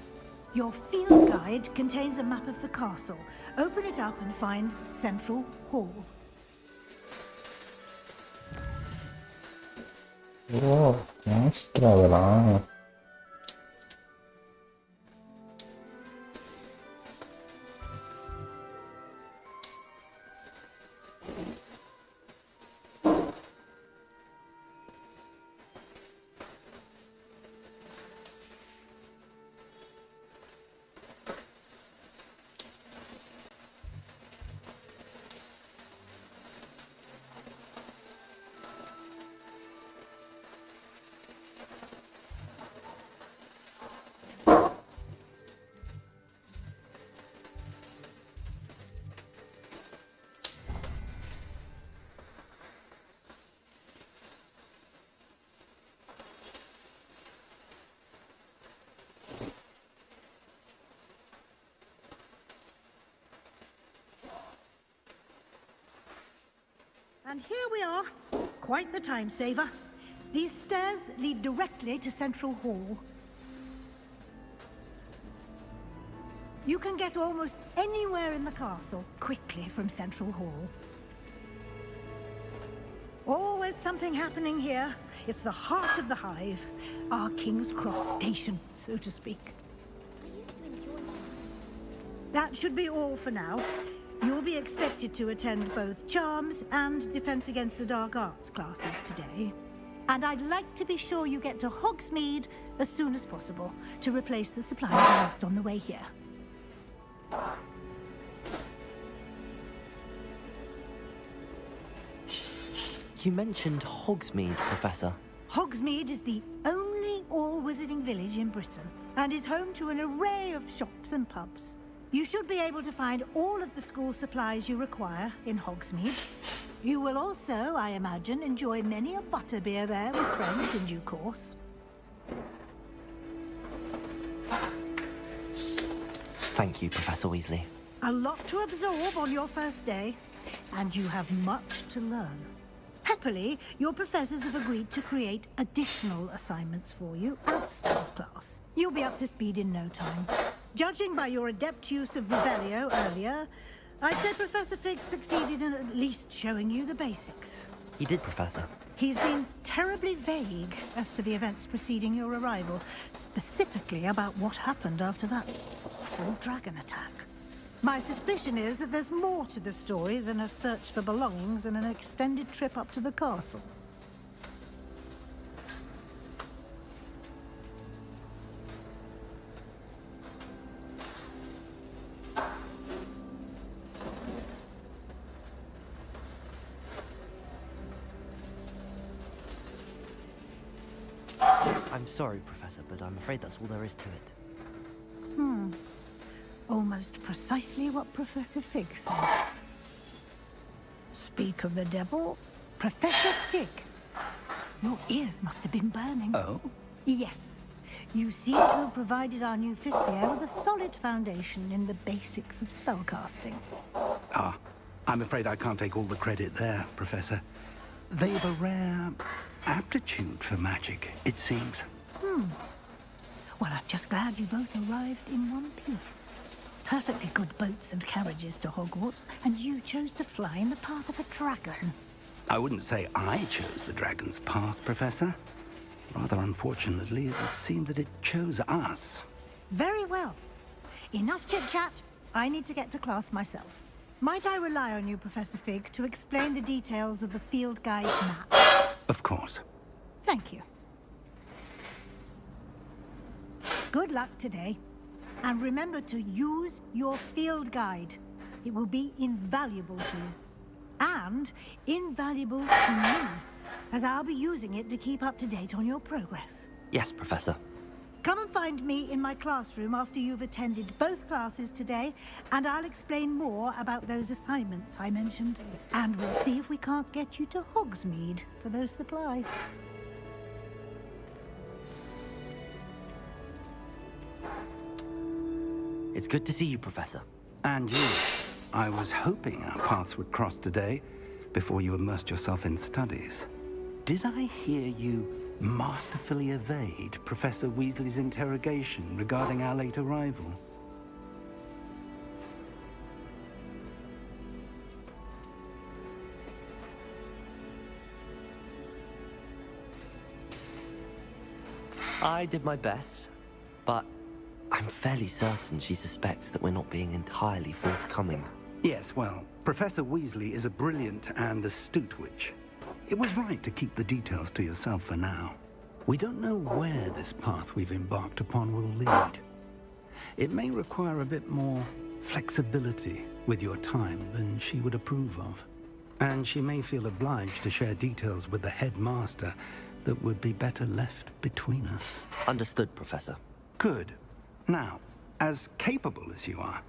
Your field guide contains a map of the castle. Open it up and find Central Hall. Oh, nostra. And here we are. Quite the time saver. These stairs lead directly to Central Hall. You can get almost anywhere in the castle quickly from Central Hall. Always something happening here. It's the heart of the hive. Our King's Cross station, so to speak. That should be all for now. You'll be expected to attend both Charms and Defense Against the Dark Arts classes today. And I'd like to be sure you get to Hogsmeade as soon as possible to replace the supplies you lost on the way here. You mentioned Hogsmeade, Professor. Hogsmeade is the only all-wizarding village in Britain and is home to an array of shops and pubs. You should be able to find all of the school supplies you require in Hogsmeade. You will also, I imagine, enjoy many a butterbeer there with friends in due course. Thank you, Professor Weasley. A lot to absorb on your first day, and you have much to learn. Happily, your professors have agreed to create additional assignments for you outside of class. You'll be up to speed in no time. Judging by your adept use of Revelio earlier, I'd say Professor Fig succeeded in at least showing you the basics. He did, Professor. He's been terribly vague as to the events preceding your arrival, specifically about what happened after that awful dragon attack. My suspicion is that there's more to the story than a search for belongings and an extended trip up to the castle. I'm sorry, Professor, but I'm afraid that's all there is to it. Almost precisely what Professor Fig said. Speak of the devil, Professor Fig. Your ears must have been burning. Oh? Yes. You seem to have provided our new fifth year with a solid foundation in the basics of spellcasting. Ah, I'm afraid I can't take all the credit there, Professor. They've a rare aptitude for magic, it seems. Well, I'm just glad you both arrived in one piece. Perfectly good boats and carriages to Hogwarts, and you chose to fly in the path of a dragon. I wouldn't say I chose the dragon's path, Professor. Rather unfortunately, it would seem that it chose us. Very well. Enough chit-chat. I need to get to class myself. Might I rely on you, Professor Fig, to explain the details of the field guide map? Of course. Thank you. Good luck today. And remember to use your field guide. It will be invaluable to you. And invaluable to me, as I'll be using it to keep up to date on your progress. Yes, Professor. Come and find me in my classroom after you've attended both classes today, and I'll explain more about those assignments I mentioned. And we'll see if we can't get you to Hogsmeade for those supplies. It's good to see you, Professor. And you. I was hoping our paths would cross today, before you immersed yourself in studies. Did I hear you masterfully evade Professor Weasley's interrogation regarding our late arrival? I did my best, but I'm fairly certain she suspects that we're not being entirely forthcoming. Yes, well, Professor Weasley is a brilliant and astute witch. It was right to keep the details to yourself for now. We don't know where this path we've embarked upon will lead. It may require a bit more flexibility with your time than she would approve of. And she may feel obliged to share details with the headmaster that would be better left between us. Understood, Professor. Good. Now, as capable as you are,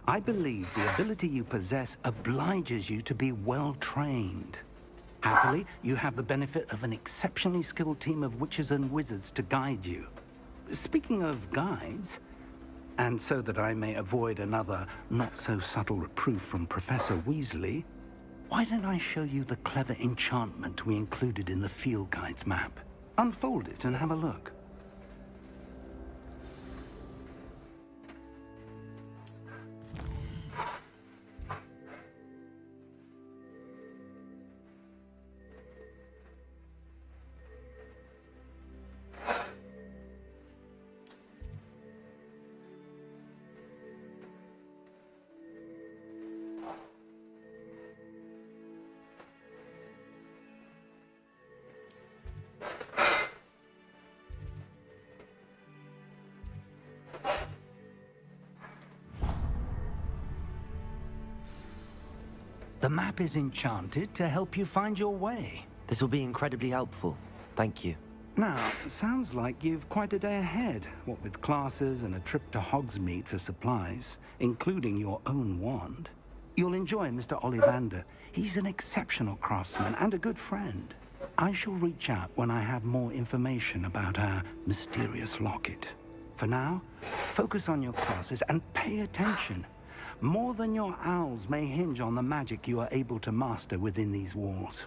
I believe the ability you possess obliges you to be well-trained. Happily, you have the benefit of an exceptionally skilled team of witches and wizards to guide you. Speaking of guides, and so that I may avoid another not-so-subtle reproof from Professor Weasley, why don't I show you the clever enchantment we included in the field guide's map? Unfold it and have a look. The map is enchanted to help you find your way. This will be incredibly helpful. Thank you. Now, sounds like you've quite a day ahead, what with classes and a trip to Hogsmeade for supplies, including your own wand. You'll enjoy Mr. Ollivander. He's an exceptional craftsman and a good friend. I shall reach out when I have more information about our mysterious locket. For now, focus on your classes and pay attention. More than your owls may hinge on the magic you are able to master within these walls.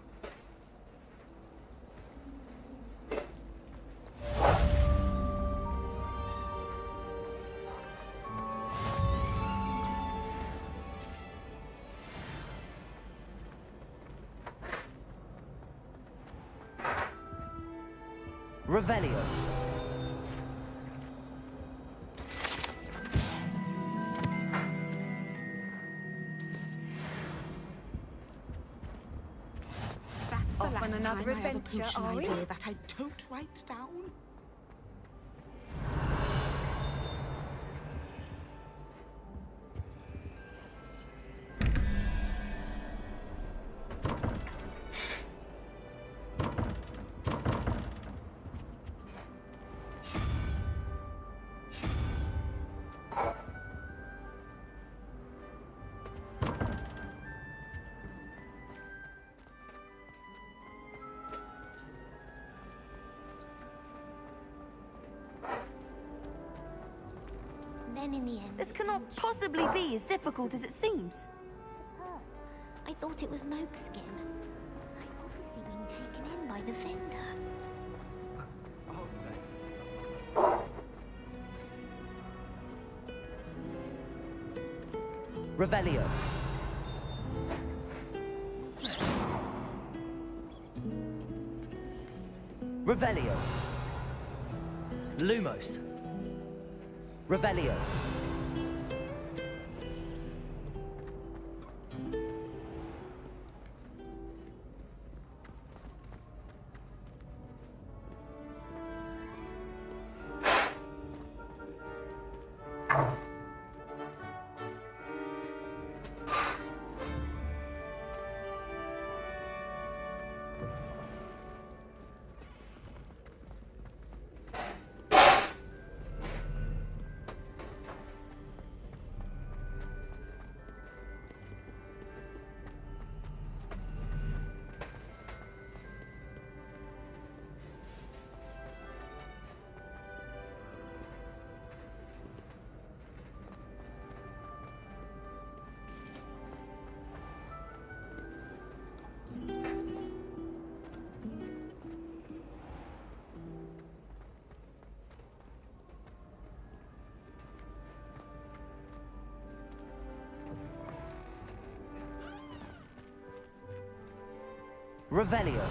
Revelio. That's the Off last on another time I have a adventure, potion are we? idea that I don't write down. Then in the end... This cannot possibly be as difficult as it seems. I thought it was Mogskin. I've obviously been taken in by the vendor. Revelio. Revelio. Lumos. Revelio. Revelio.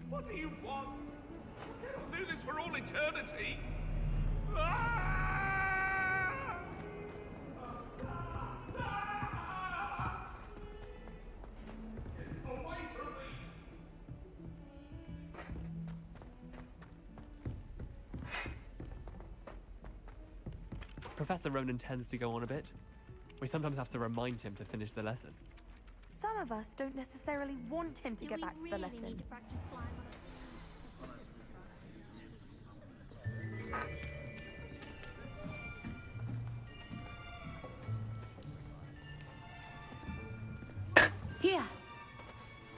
What do you want? I'll do this for all eternity. Away from me! Professor Ronan tends to go on a bit. We sometimes have to remind him to finish the lesson. Some of us don't necessarily want him to get back to the lesson. Here.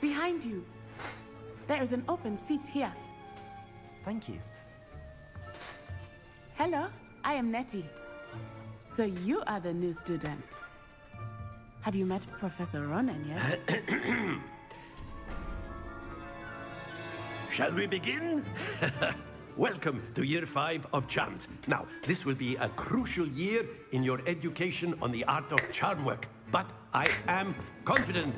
Behind you. There is an open seat here. Thank you. Hello, I am Nettie. So you are the new student. Have you met Professor Ronan yet? Shall we begin? Welcome to Year 5 of Charms. Now, this will be a crucial year in your education on the art of charm work. But I am confident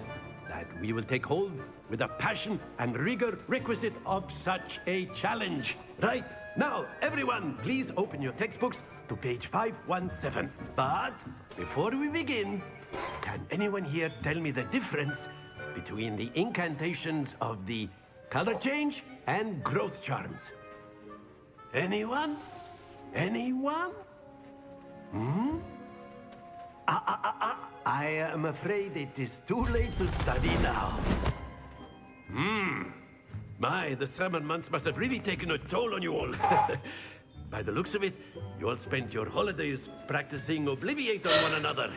that we will take hold with the passion and rigor requisite of such a challenge. Right, now, everyone, please open your textbooks to page 517. But before we begin, can anyone here tell me the difference between the incantations of the color change and growth charms? Anyone? Anyone? Hmm? I am afraid it is too late to study now. My, the summer months must have really taken a toll on you all. By the looks of it, you all spent your holidays practicing Obliviate on one another.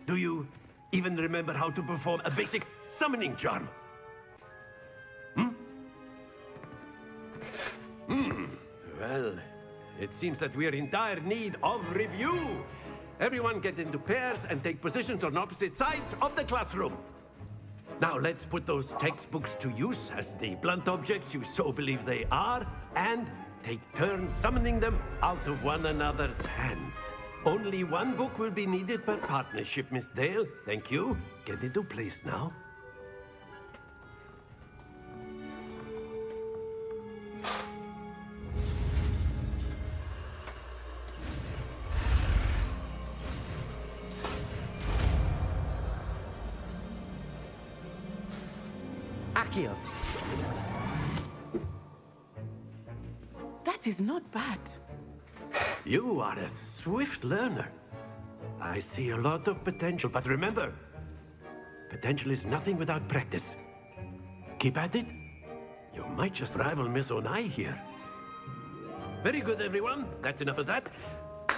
Do you even remember how to perform a basic summoning charm? Well, it seems that we are in dire need of review. Everyone get into pairs and take positions on opposite sides of the classroom. Now let's put those textbooks to use as the blunt objects you so believe they are, and take turns summoning them out of one another's hands. Only one book will be needed per partnership, Miss Dale. Thank you. Get into place now. Akio. That is not bad. You are a swift learner. I see a lot of potential, but remember, potential is nothing without practice. Keep at it. You might just rival Miss Onai here. Very good, everyone. That's enough of that.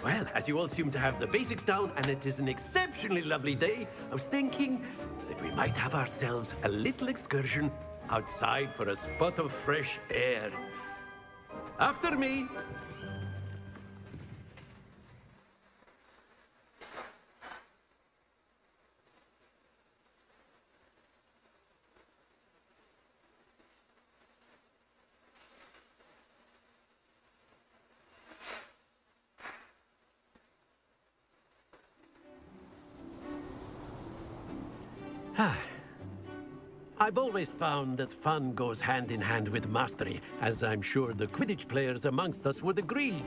Well, as you all seem to have the basics down, and it is an exceptionally lovely day, I was thinking that we might have ourselves a little excursion outside for a spot of fresh air. After me. I've always found that fun goes hand in hand with mastery, as I'm sure the Quidditch players amongst us would agree,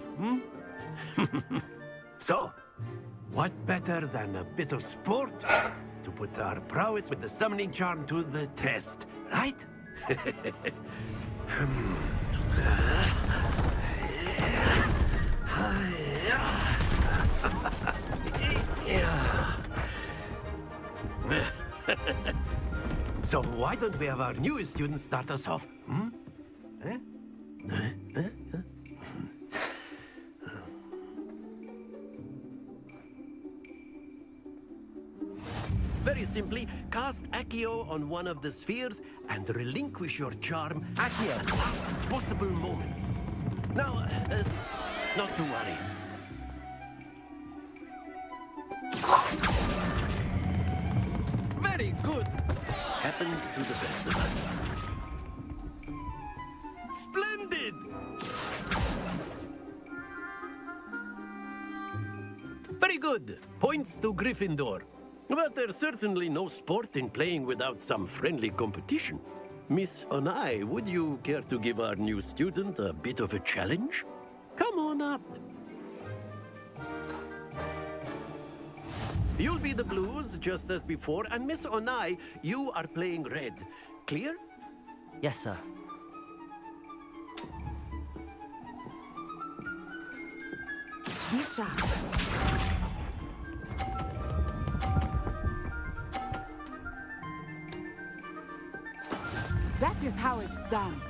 So, what better than a bit of sport to put our prowess with the summoning charm to the test, right? So why don't we have our newest student start us off? Very simply, cast Accio on one of the spheres and relinquish your charm at the last possible moment. Now, not to worry. Very good. Happens to the best of us. Splendid! Very good. Points to Gryffindor. But there's certainly no sport in playing without some friendly competition. Miss Onai, would you care to give our new student a bit of a challenge? Come on up. You'll be the blues, just as before, and Miss Onai, you are playing red. Clear? Yes, sir. Be sharp. That is how it's done.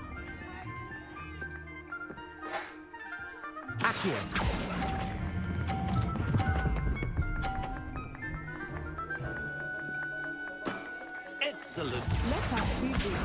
Akio. Excellent. Let us see this.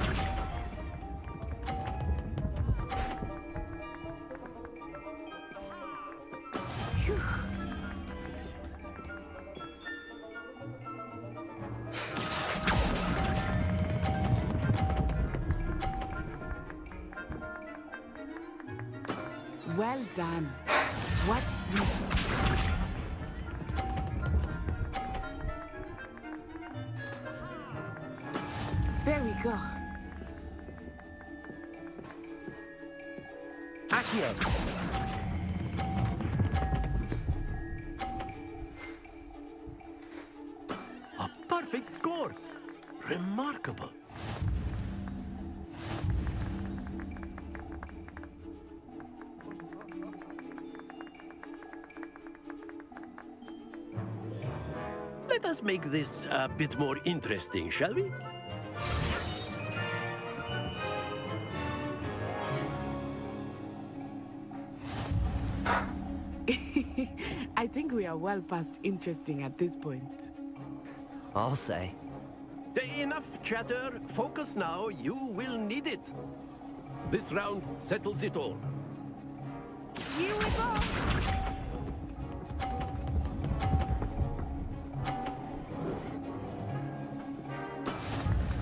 Well done. Watch this. There we go. Akio. A perfect score. Remarkable. Let us make this a bit more interesting, shall we? I think we are well past interesting at this point. I'll say. Enough chatter. Focus now. You will need it. This round settles it all. Here we go!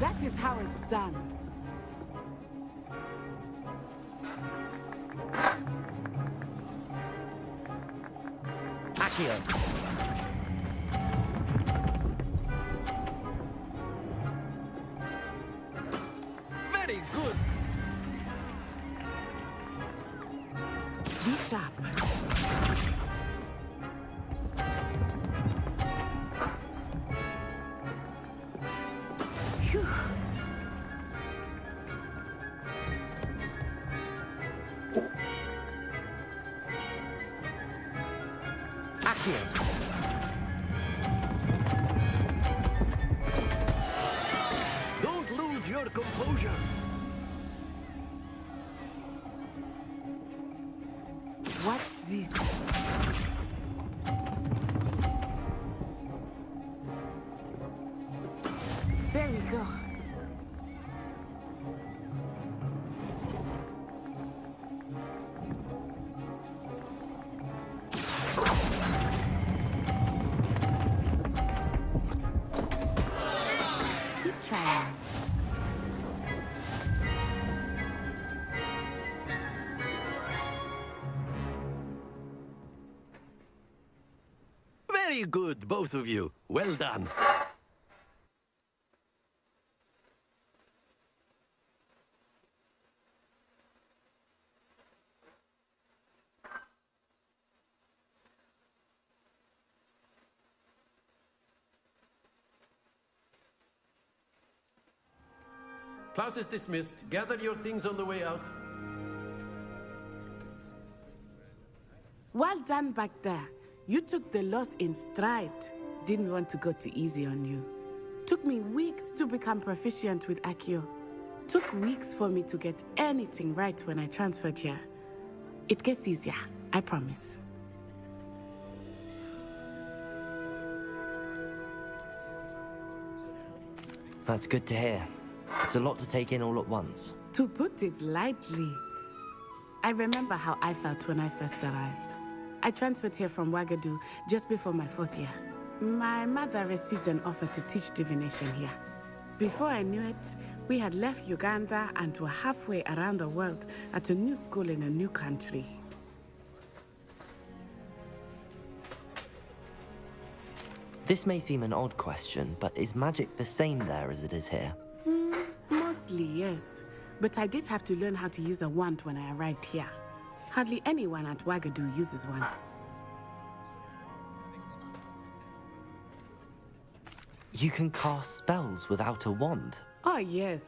That is how it's done. Accio. Very good. Be sharp. Phew. Accio. Don't lose your composure. Watch this. There we go. Keep trying. Very good, both of you. Well done. Class is dismissed. Gather your things on the way out. Well done back there. You took the loss in stride. Didn't want to go too easy on you. Took me weeks to become proficient with Accio. Took weeks for me to get anything right when I transferred here. It gets easier, I promise. That's good to hear. It's a lot to take in all at once. To put it lightly, I remember how I felt when I first arrived. I transferred here from Wagadu just before my 4th year. My mother received an offer to teach divination here. Before I knew it, we had left Uganda and were halfway around the world at a new school in a new country. This may seem an odd question, but is magic the same there as it is here? Mostly, yes. But I did have to learn how to use a wand when I arrived here. Hardly anyone at Wagadu uses one. You can cast spells without a wand? Oh, yes.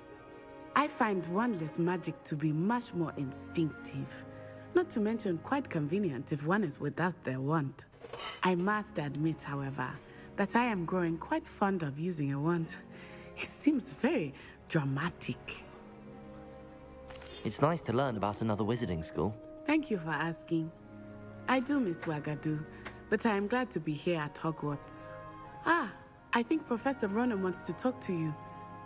I find wandless magic to be much more instinctive. Not to mention quite convenient if one is without their wand. I must admit, however, that I am growing quite fond of using a wand. It seems very dramatic. It's nice to learn about another wizarding school. Thank you for asking. I do miss Wagadu, but I am glad to be here at Hogwarts. Ah, I think Professor Ronan wants to talk to you.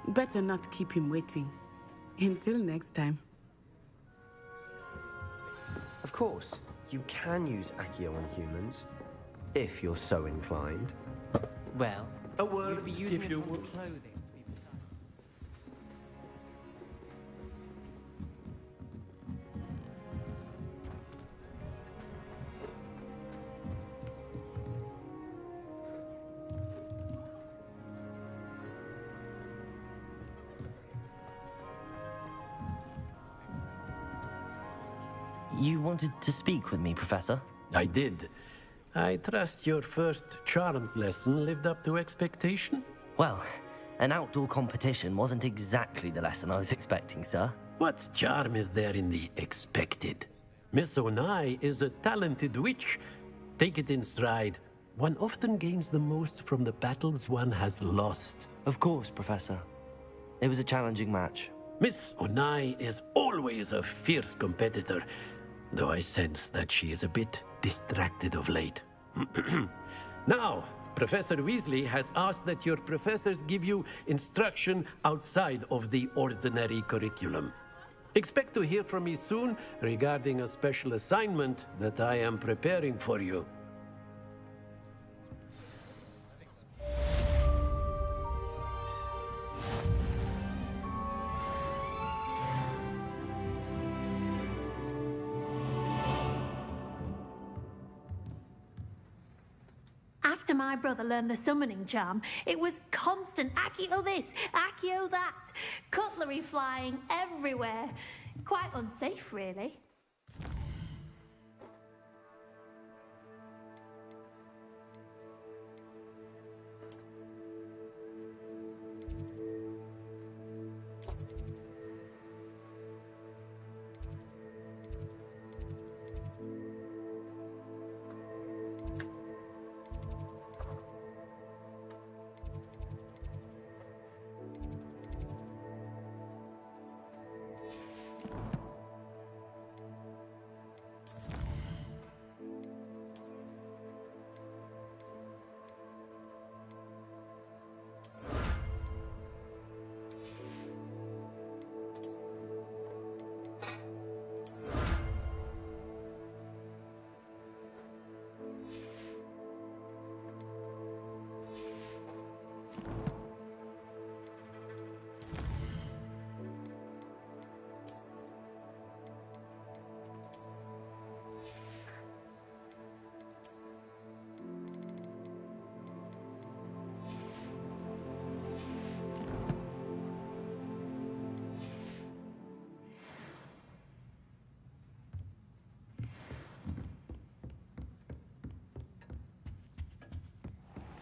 Better not keep him waiting. Until next time. Of course, you can use Accio on humans, if you're so inclined. Well, a word you'd be using if it you for would. clothing. You wanted to speak with me, Professor? I did. I trust your first charms lesson lived up to expectation? Well, an outdoor competition wasn't exactly the lesson I was expecting, sir. What charm is there in the expected? Miss Onai is a talented witch. Take it in stride. One often gains the most from the battles one has lost. Of course, Professor. It was a challenging match. Miss Onai is always a fierce competitor, though I sense that she is a bit distracted of late. Now, Professor Weasley has asked that your professors give you instruction outside of the ordinary curriculum. Expect to hear from me soon regarding a special assignment that I am preparing for you. After my brother learned the summoning charm, it was constant Accio this, Accio that, cutlery flying everywhere. Quite unsafe, really.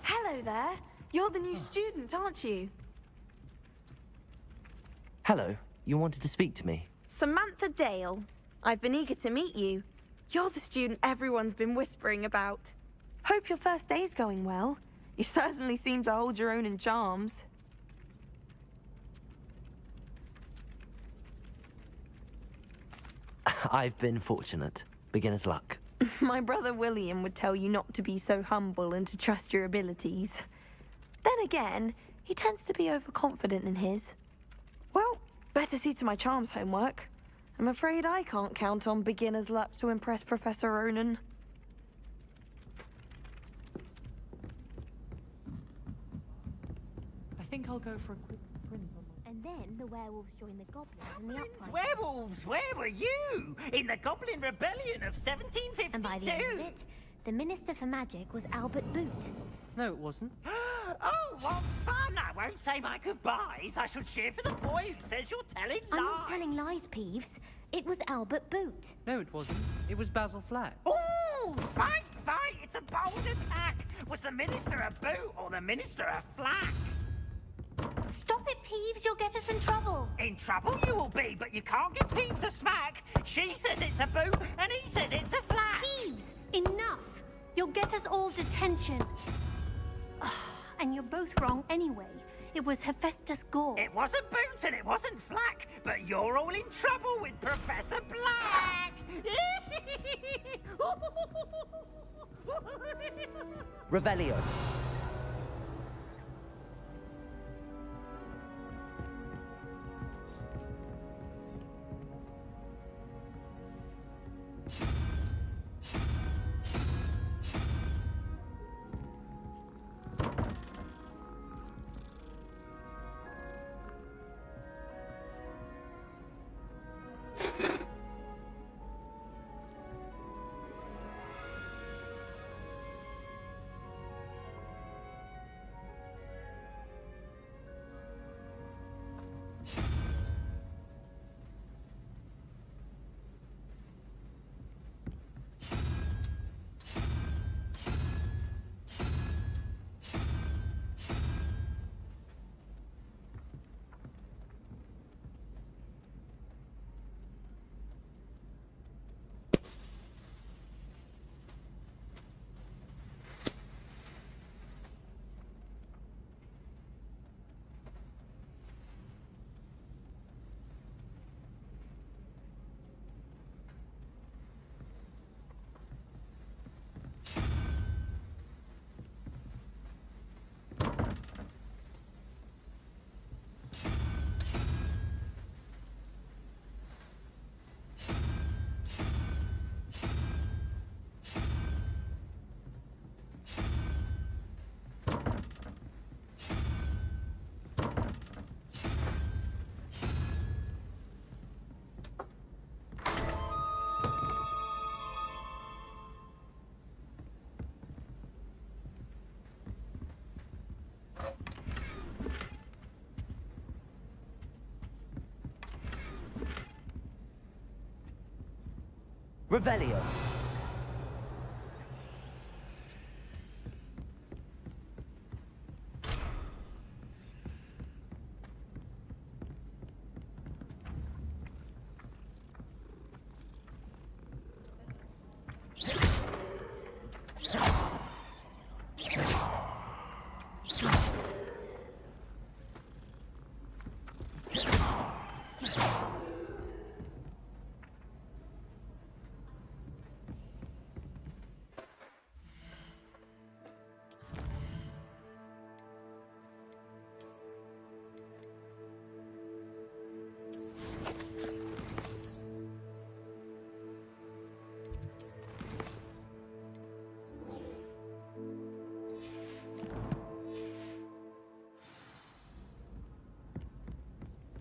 Hello there. You're the new student, aren't you? Hello, you wanted to speak to me? Samantha Dale. I've been eager to meet you. You're the student everyone's been whispering about. Hope your first day's going well. You certainly seem to hold your own in charms. I've been fortunate. Beginner's luck. My brother William would tell you not to be so humble and to trust your abilities. Then again, he tends to be overconfident in his. Well, better see to my charms homework. I'm afraid I can't count on beginner's luck to impress Professor Ronan. I think I'll go for a quick print. And then the werewolves joined the goblins in the uprising. Werewolves, where were you? In the Goblin Rebellion of 1752? And by the end of it, the Minister for Magic was Albert Boot. No, it wasn't. Oh, what fun! I won't say my goodbyes. I shall cheer for the boy who says you're telling lies. I'm not telling lies, Peeves. It was Albert Boot. No, it wasn't. It was Basil Flack. Oh, fight, fight! It's a bold attack! Was the Minister a boot or the Minister a flack? Stop it, Peeves. You'll get us in trouble. In trouble you will be, but you can't give Peeves a smack. She says it's a boot, and he says it's a flack. Peeves, enough. You'll get us all detention. And you're both wrong anyway. It was Hephaestus Gore. It wasn't Boot and it wasn't Flack, but you're all in trouble with Professor Black! Revelio. Revelio.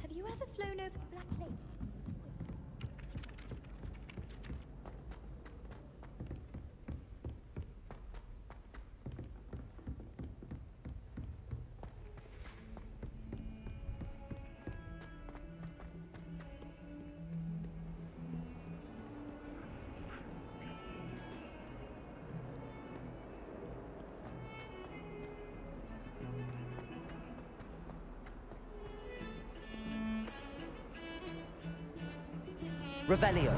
Have you ever flown over the Black Lake? Revelio.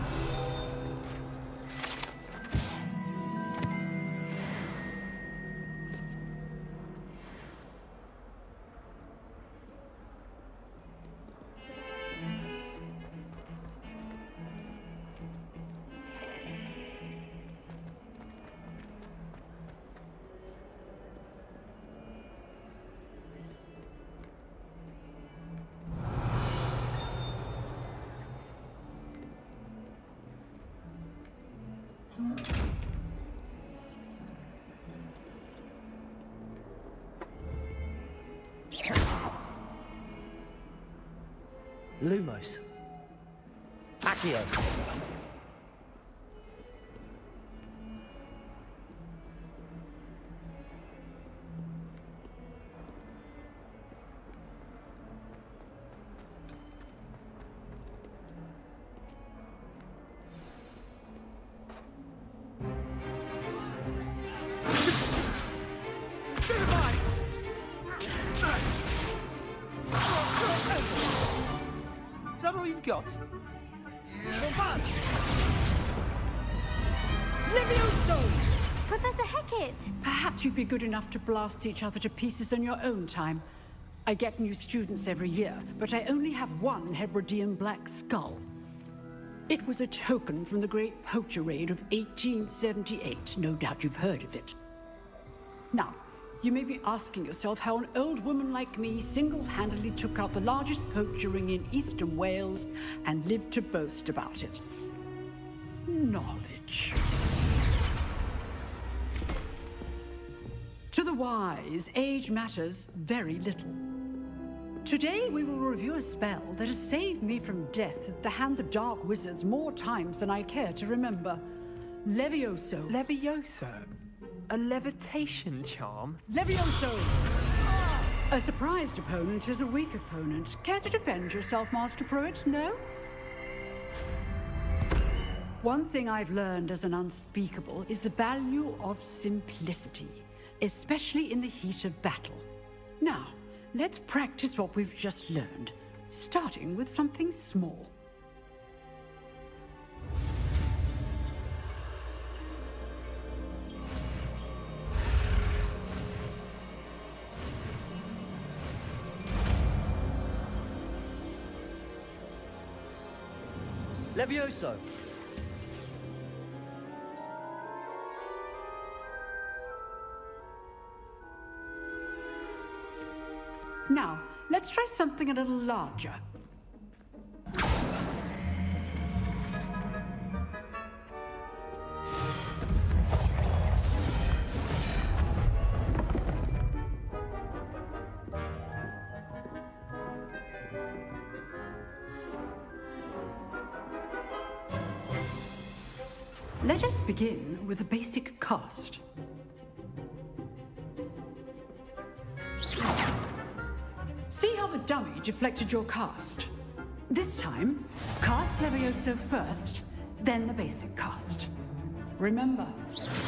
Lumos. Accio. Is that all you've got? Levioso! Professor Hecat! Perhaps you'd be good enough to blast each other to pieces on your own time. I get new students every year, but I only have one Hebridean black skull. It was a token from the Great Poacher Raid of 1878. No doubt you've heard of it. Now, you may be asking yourself how an old woman like me single-handedly took out the largest poacher ring in eastern Wales and lived to boast about it. Knowledge. To the wise, age matters very little. Today we will review a spell that has saved me from death at the hands of dark wizards more times than I care to remember. Levioso. Levioso? A levitation charm? Levioso! A surprised opponent is a weak opponent. Care to defend yourself, Master Pruitt? No? One thing I've learned as an unspeakable is the value of simplicity, especially in the heat of battle. Now, let's practice what we've just learned, starting with something small. Levioso. Now, let's try something a little larger. Let us begin with a basic cast. See how the dummy deflected your cast? This time, cast Levioso first, then the basic cast. Remember,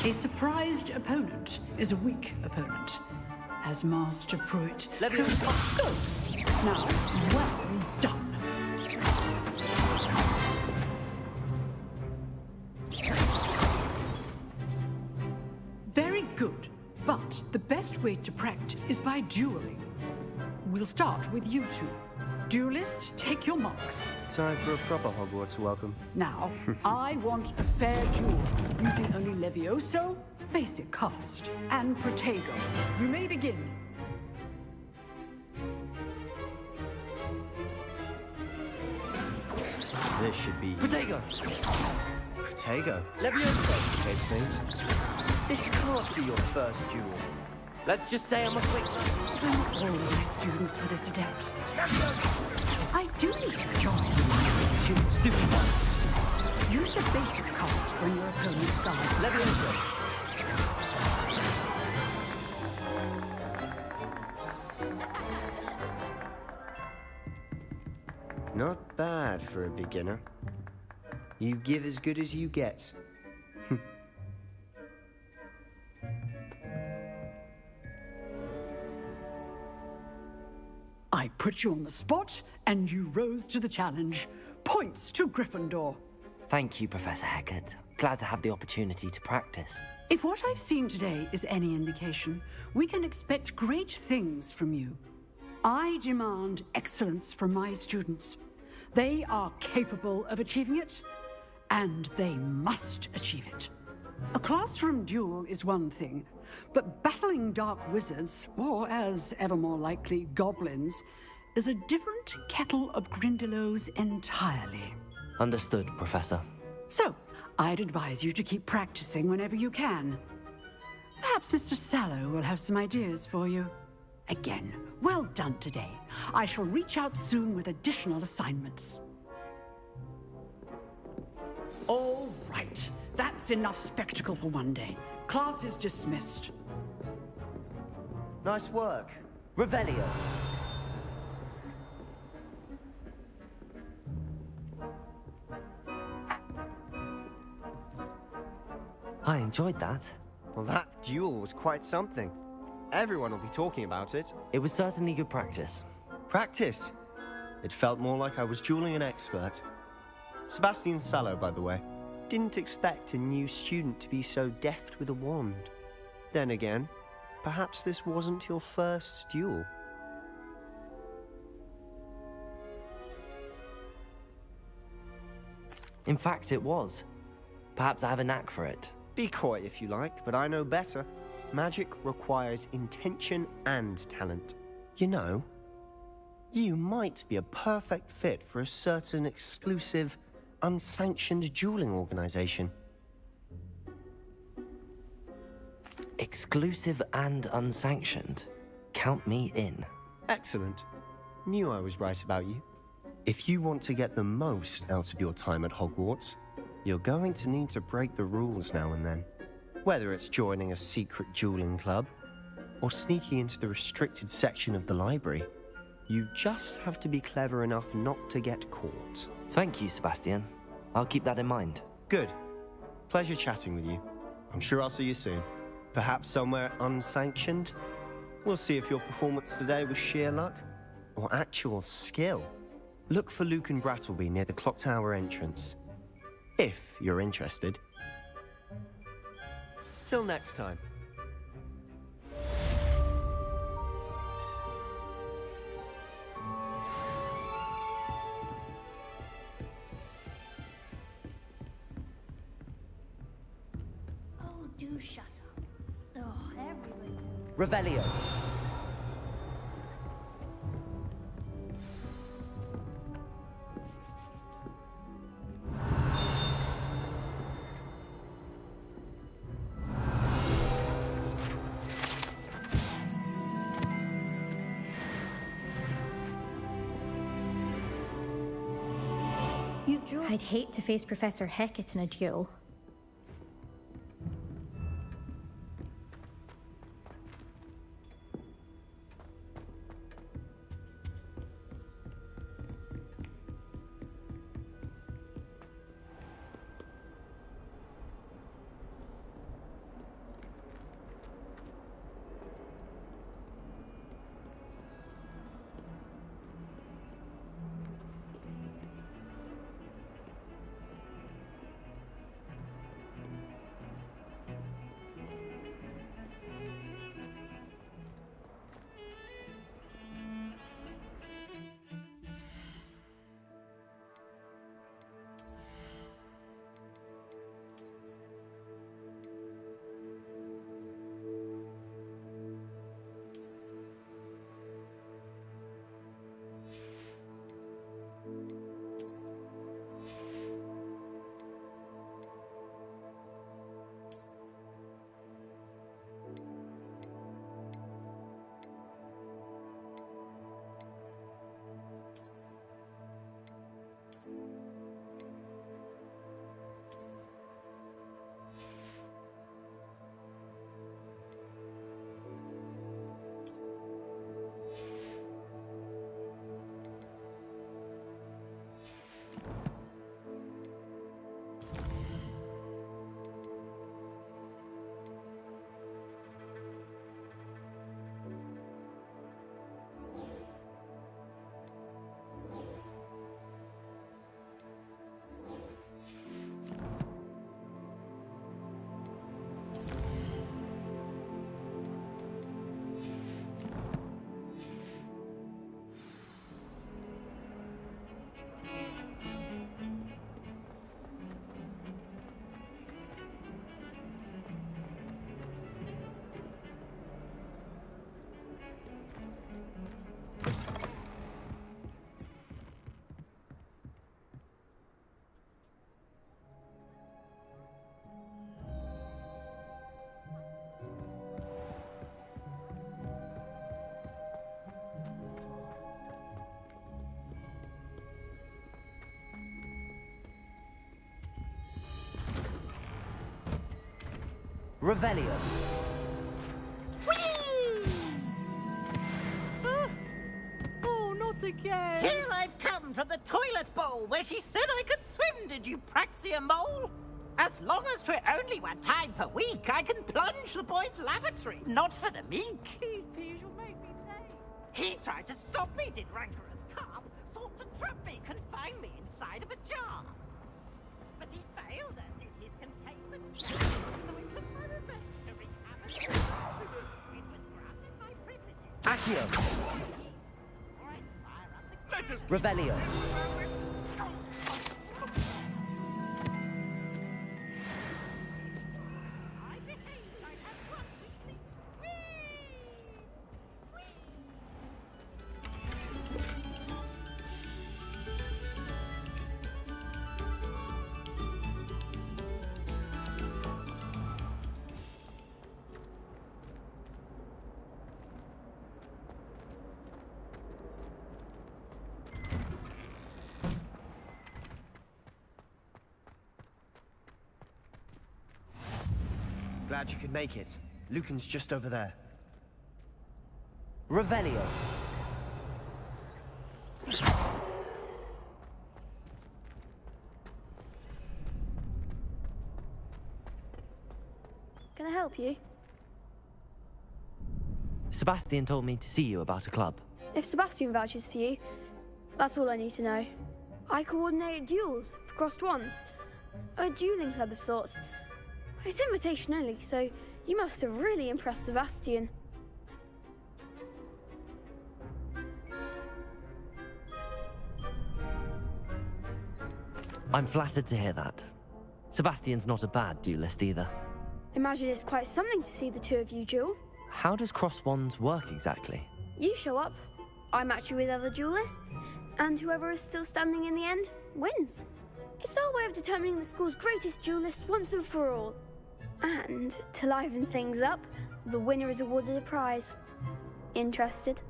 a surprised opponent is a weak opponent, as Master Pruitt. Let's go. Now, well done. Very good, but the best way to practice is by dueling. We'll start with you two. Duelists, take your marks. Time for a proper Hogwarts welcome. Now, I want a fair duel, using only Levioso, basic cast, and Protego. You may begin. This should be... Protego! Protego? Levioso! Case names. This can't be your first duel. Let's just say I'm a quick... Don't all my students for this adept. I do enjoy the Stupid one. Use the basic cast when your opponent's guard. Levioso! Not bad for a beginner. You give as good as you get. I put you on the spot, and you rose to the challenge. Points to Gryffindor. Thank you, Professor Hecat. Glad to have the opportunity to practice. If what I've seen today is any indication, we can expect great things from you. I demand excellence from my students. They are capable of achieving it, and they must achieve it. A classroom duel is one thing, but battling dark wizards, or as ever more likely, goblins, is a different kettle of Grindylows entirely. Understood, Professor. So, I'd advise you to keep practicing whenever you can. Perhaps Mr. Sallow will have some ideas for you. Again, well done today. I shall reach out soon with additional assignments. All right. That's enough spectacle for one day. Class is dismissed. Nice work. Revelio. I enjoyed that. Well, that duel was quite something. Everyone will be talking about it. It was certainly good practice. Practice? It felt more like I was dueling an expert. Sebastian Sallow, by the way. Didn't expect a new student to be so deft with a wand. Then again, perhaps this wasn't your first duel. In fact, it was. Perhaps I have a knack for it. Be coy if you like, but I know better. Magic requires intention and talent. You know, you might be a perfect fit for a certain exclusive, unsanctioned dueling organization. Exclusive and unsanctioned. Count me in. Excellent. Knew I was right about you. If you want to get the most out of your time at Hogwarts, you're going to need to break the rules now and then. Whether it's joining a secret dueling club, or sneaking into the restricted section of the library, you just have to be clever enough not to get caught. Thank you, Sebastian. I'll keep that in mind. Good. Pleasure chatting with you. I'm sure I'll see you soon. Perhaps somewhere unsanctioned? We'll see if your performance today was sheer luck, or actual skill. Look for Luke and Brattleby near the clock tower entrance. If you're interested. Till next time. Oh, do shut up. Oh, everybody. Revelio. I'd hate to face Professor Hecat in a duel. Revelio. Oh, not again! Here I've come from the toilet bowl where she said I could swim, did you praxia mole? As long as we're only 1 time per week, I can plunge the boy's lavatory. Not for the meek. These peas will make me pay. He tried to stop me, did rancorous carp. Sought to trap me, confine me inside of a jar. But he failed and did his containment jar. So it took my revenge to wreak havoc. It was granted my privileges. Accio. Let us Revelio. Glad you could make it. Lucan's just over there. Revelio. Can I help you? Sebastian told me to see you about a club. If Sebastian vouches for you, that's all I need to know. I coordinate duels for crossed wands. A dueling club of sorts. It's invitation only, so you must have really impressed Sebastian. I'm flattered to hear that. Sebastian's not a bad duelist either. Imagine it's quite something to see the two of you duel. How does cross wands work exactly? You show up, I match you with other duelists, and whoever is still standing in the end wins. It's our way of determining the school's greatest duelist once and for all. And to liven things up, the winner is awarded a prize. Interested?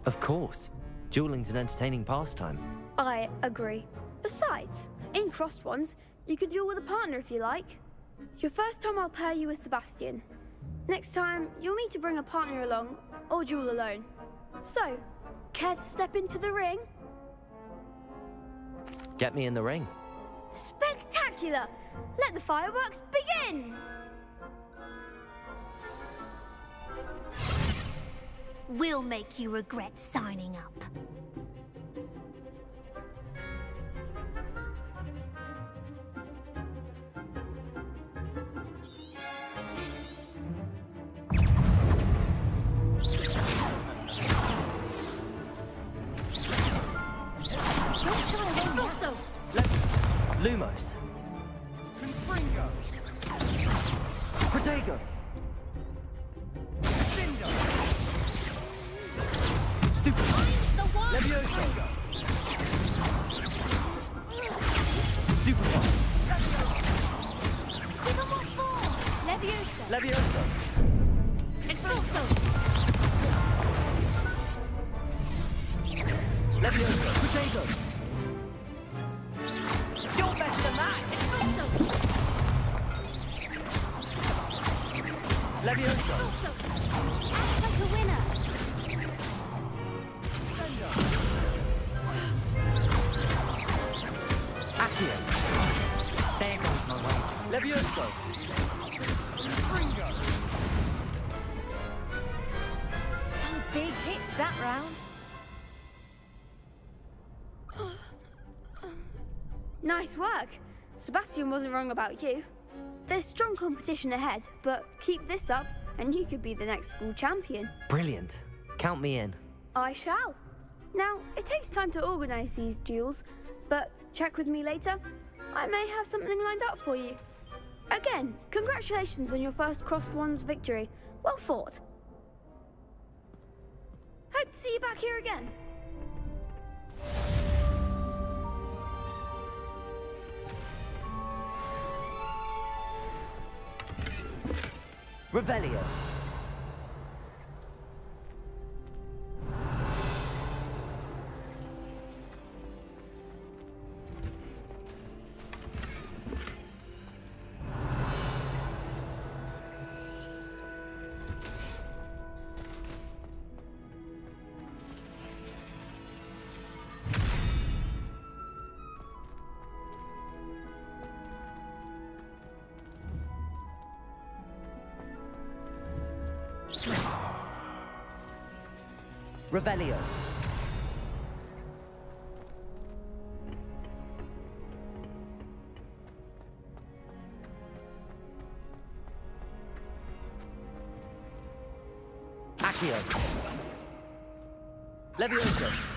Of course. Dueling's an entertaining pastime. I agree. Besides, in crossed ones, you can duel with a partner if you like. Your first time I'll pair you with Sebastian. Next time, you'll need to bring a partner along, or duel alone. So, care to step into the ring? Get me in the ring. Spectacular! Let the fireworks begin! We'll make you regret signing up. Lumos. Confringo. Protego. Cindo. Stupid. Levioso. Stupid. Levioso. Levioso. Expulso. Levioso. Protego. You're better than that! Levioso. Act like a winner. Accio. There goes my way. Levioso. Fringo. Some big hits that round. Nice work. Sebastian wasn't wrong about you. There's strong competition ahead, but keep this up and you could be the next school champion. Brilliant. Count me in. I shall. Now, it takes time to organise these duels, but check with me later. I may have something lined up for you. Again, congratulations on your first crossed wands victory. Well fought. Hope to see you back here again. Revelio. Revelio. Accio. Levioso.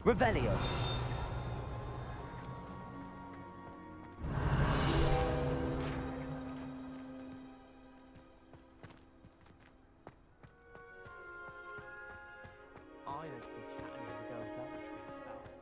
Revelio. I actually chatting with the girl down the street about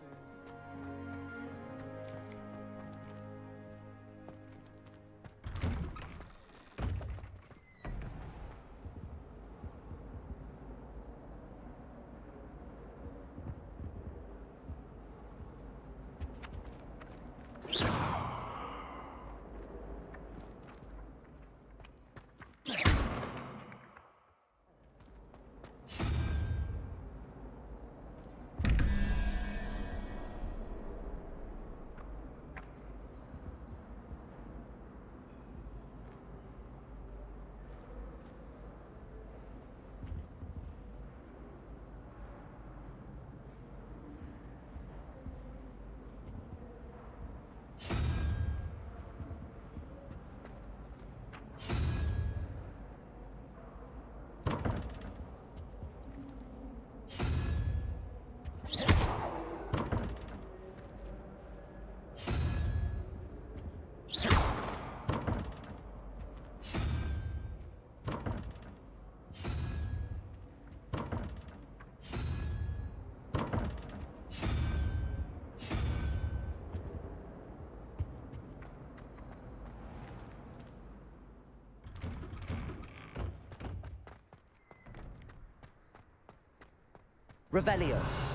Revelio.